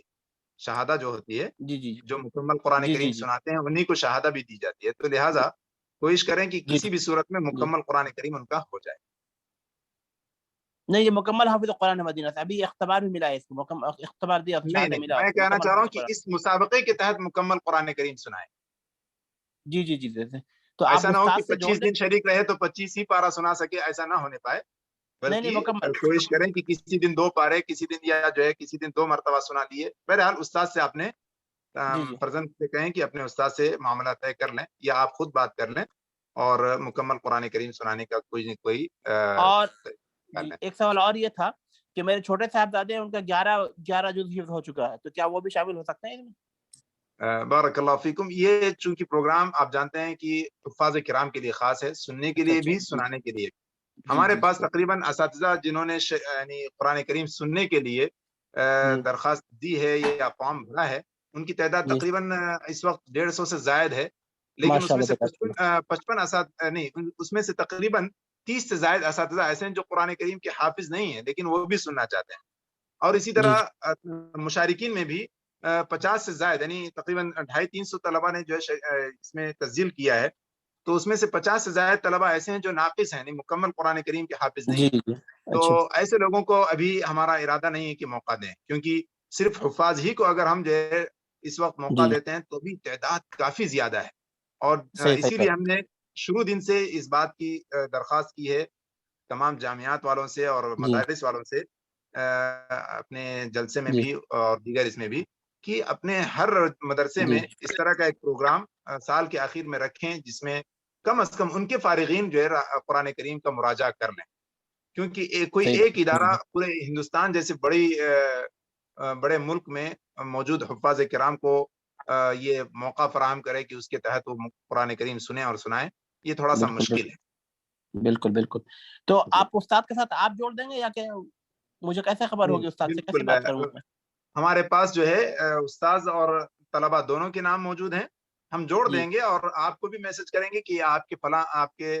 شہادہ جو ہوتی ہے، جی جی جو مکمل قرآن جی کریم جی جی سناتے ہیں انہیں کو شہادہ بھی دی جاتی ہے. تو لہٰذا کوشش کریں کہ جی کسی بھی صورت میں جی. مکمل قرآن کریم ان کا ہو جائے. نہیں، یہ مکمل حافظ قرآن ہے مدینہ سے، ابھی اختبار بھی ملا ہے اس کو، مکمل اختبار دیا، نہیں شہادہ نہیں، ملا میں اس کو، کہنا مکمل چاہ رہا ہوں حافظ کہ قرآن. اس مسابقے کے تحت مکمل قرآن کریم سنائیں. جی جی جی جی. تو آپ ایسا نہ ہو استاد کہ سے جوڑ 25 دیں. دن شریک رہے تو 25 ہی پارا سنا سکے، ایسا نہ ہونے پائے. نہیں نہیں، بلکہ مکمل. کوشش کریں کہ کسی دن 2 پارے، کسی دن یا جو ہے کسی دن 2 مرتبہ سنا لیے. بہرحال استاد سے اپنے جی جی فرزند سے کہیں کہ اپنے استاد سے معاملہ طے کر لیں یا آپ خود بات کر لیں اور مکمل قرآن کریم سنانے کا کوئی نہ کوئی اور کر جی لیں. ایک سوال اور یہ تھا کہ میرے چھوٹے صاحبزادے ہیں، ان کا 11 جز حفظ ہو چکا ہے، تو کیا وہ بھی شامل ہو سکتے ہیں اس میں؟ بارک اللہ فیکم. یہ چونکہ پروگرام آپ جانتے ہیں کہ حفاظ کرام کے لیے خاص ہے، سننے کے اچھا لیے اچھا بھی جی سنانے کے لیے. جی ہمارے جی پاس تقریباً اساتذہ جنہوں نے یعنی قرآن کریم سننے کے لیے جی درخواست دی ہے یا فارم بھرا ہے، ان کی تعداد جی. تقریباً اس وقت 150 سے زائد ہے. لیکن اس ماشاء میں اللہ سے جزاک اللہ. 55 اساتذہ نہیں، اس میں سے تقریباً 30 سے زائد اساتذہ ایسے ہیں جو قرآن کریم کے حافظ نہیں ہیں لیکن وہ بھی سننا چاہتے ہیں. اور اسی جی طرح مشارکین میں بھی 50 سے زائد یعنی تقریباً 250-300 طلبا نے جو ہے اس میں تسجیل کیا ہے. تو اس میں سے 50 سے زائد طلبا ایسے ہیں جو ناقص ہیں، یعنی مکمل قرآن کریم کے حافظ نہیں جی ہیں. جی. تو اچھا ایسے لوگوں کو ابھی ہمارا ارادہ نہیں ہے کہ موقع دیں، کیونکہ صرف حفاظ ہی کو اگر ہم جو ہے اس وقت موقع جی دیتے ہیں تو بھی تعداد کافی زیادہ ہے. اور صحیح اسی صحیح لیے بات. ہم نے شروع دن سے اس بات کی درخواست کی ہے تمام جامعات والوں سے اور جی مدارس والوں سے، اپنے جلسے میں جی بھی اور دیگر اس میں بھی، کہ اپنے ہر مدرسے جی میں اس طرح کا ایک پروگرام سال کے آخر میں رکھیں جس میں کم از کم ان کے فارغین جو ہے قرآن کریم کا مراجعہ کر لیں. کیونکہ کوئی صحیح ایک بات. ادارہ پورے ہندوستان جیسے بڑے ملک میں موجود حفاظ کرام کو یہ موقع فراہم کرے کہ اس کے تحت وہ قرآن کریم سنیں اور سنائیں، یہ تھوڑا سا بالکل مشکل ہے. بالکل بالکل. تو جی آپ استاد کے ساتھ آپ جوڑ دیں گے یا کہ مجھے کیسے خبر نہیں ہوگی، استاد سے کیسے بالکل. بات کروں میں؟ ہمارے پاس جو ہے استاذ اور طلبا دونوں کے نام موجود ہیں، ہم جوڑ جی دیں گے اور آپ کو بھی میسج کریں گے کہ آپ کے فلاں آپ کے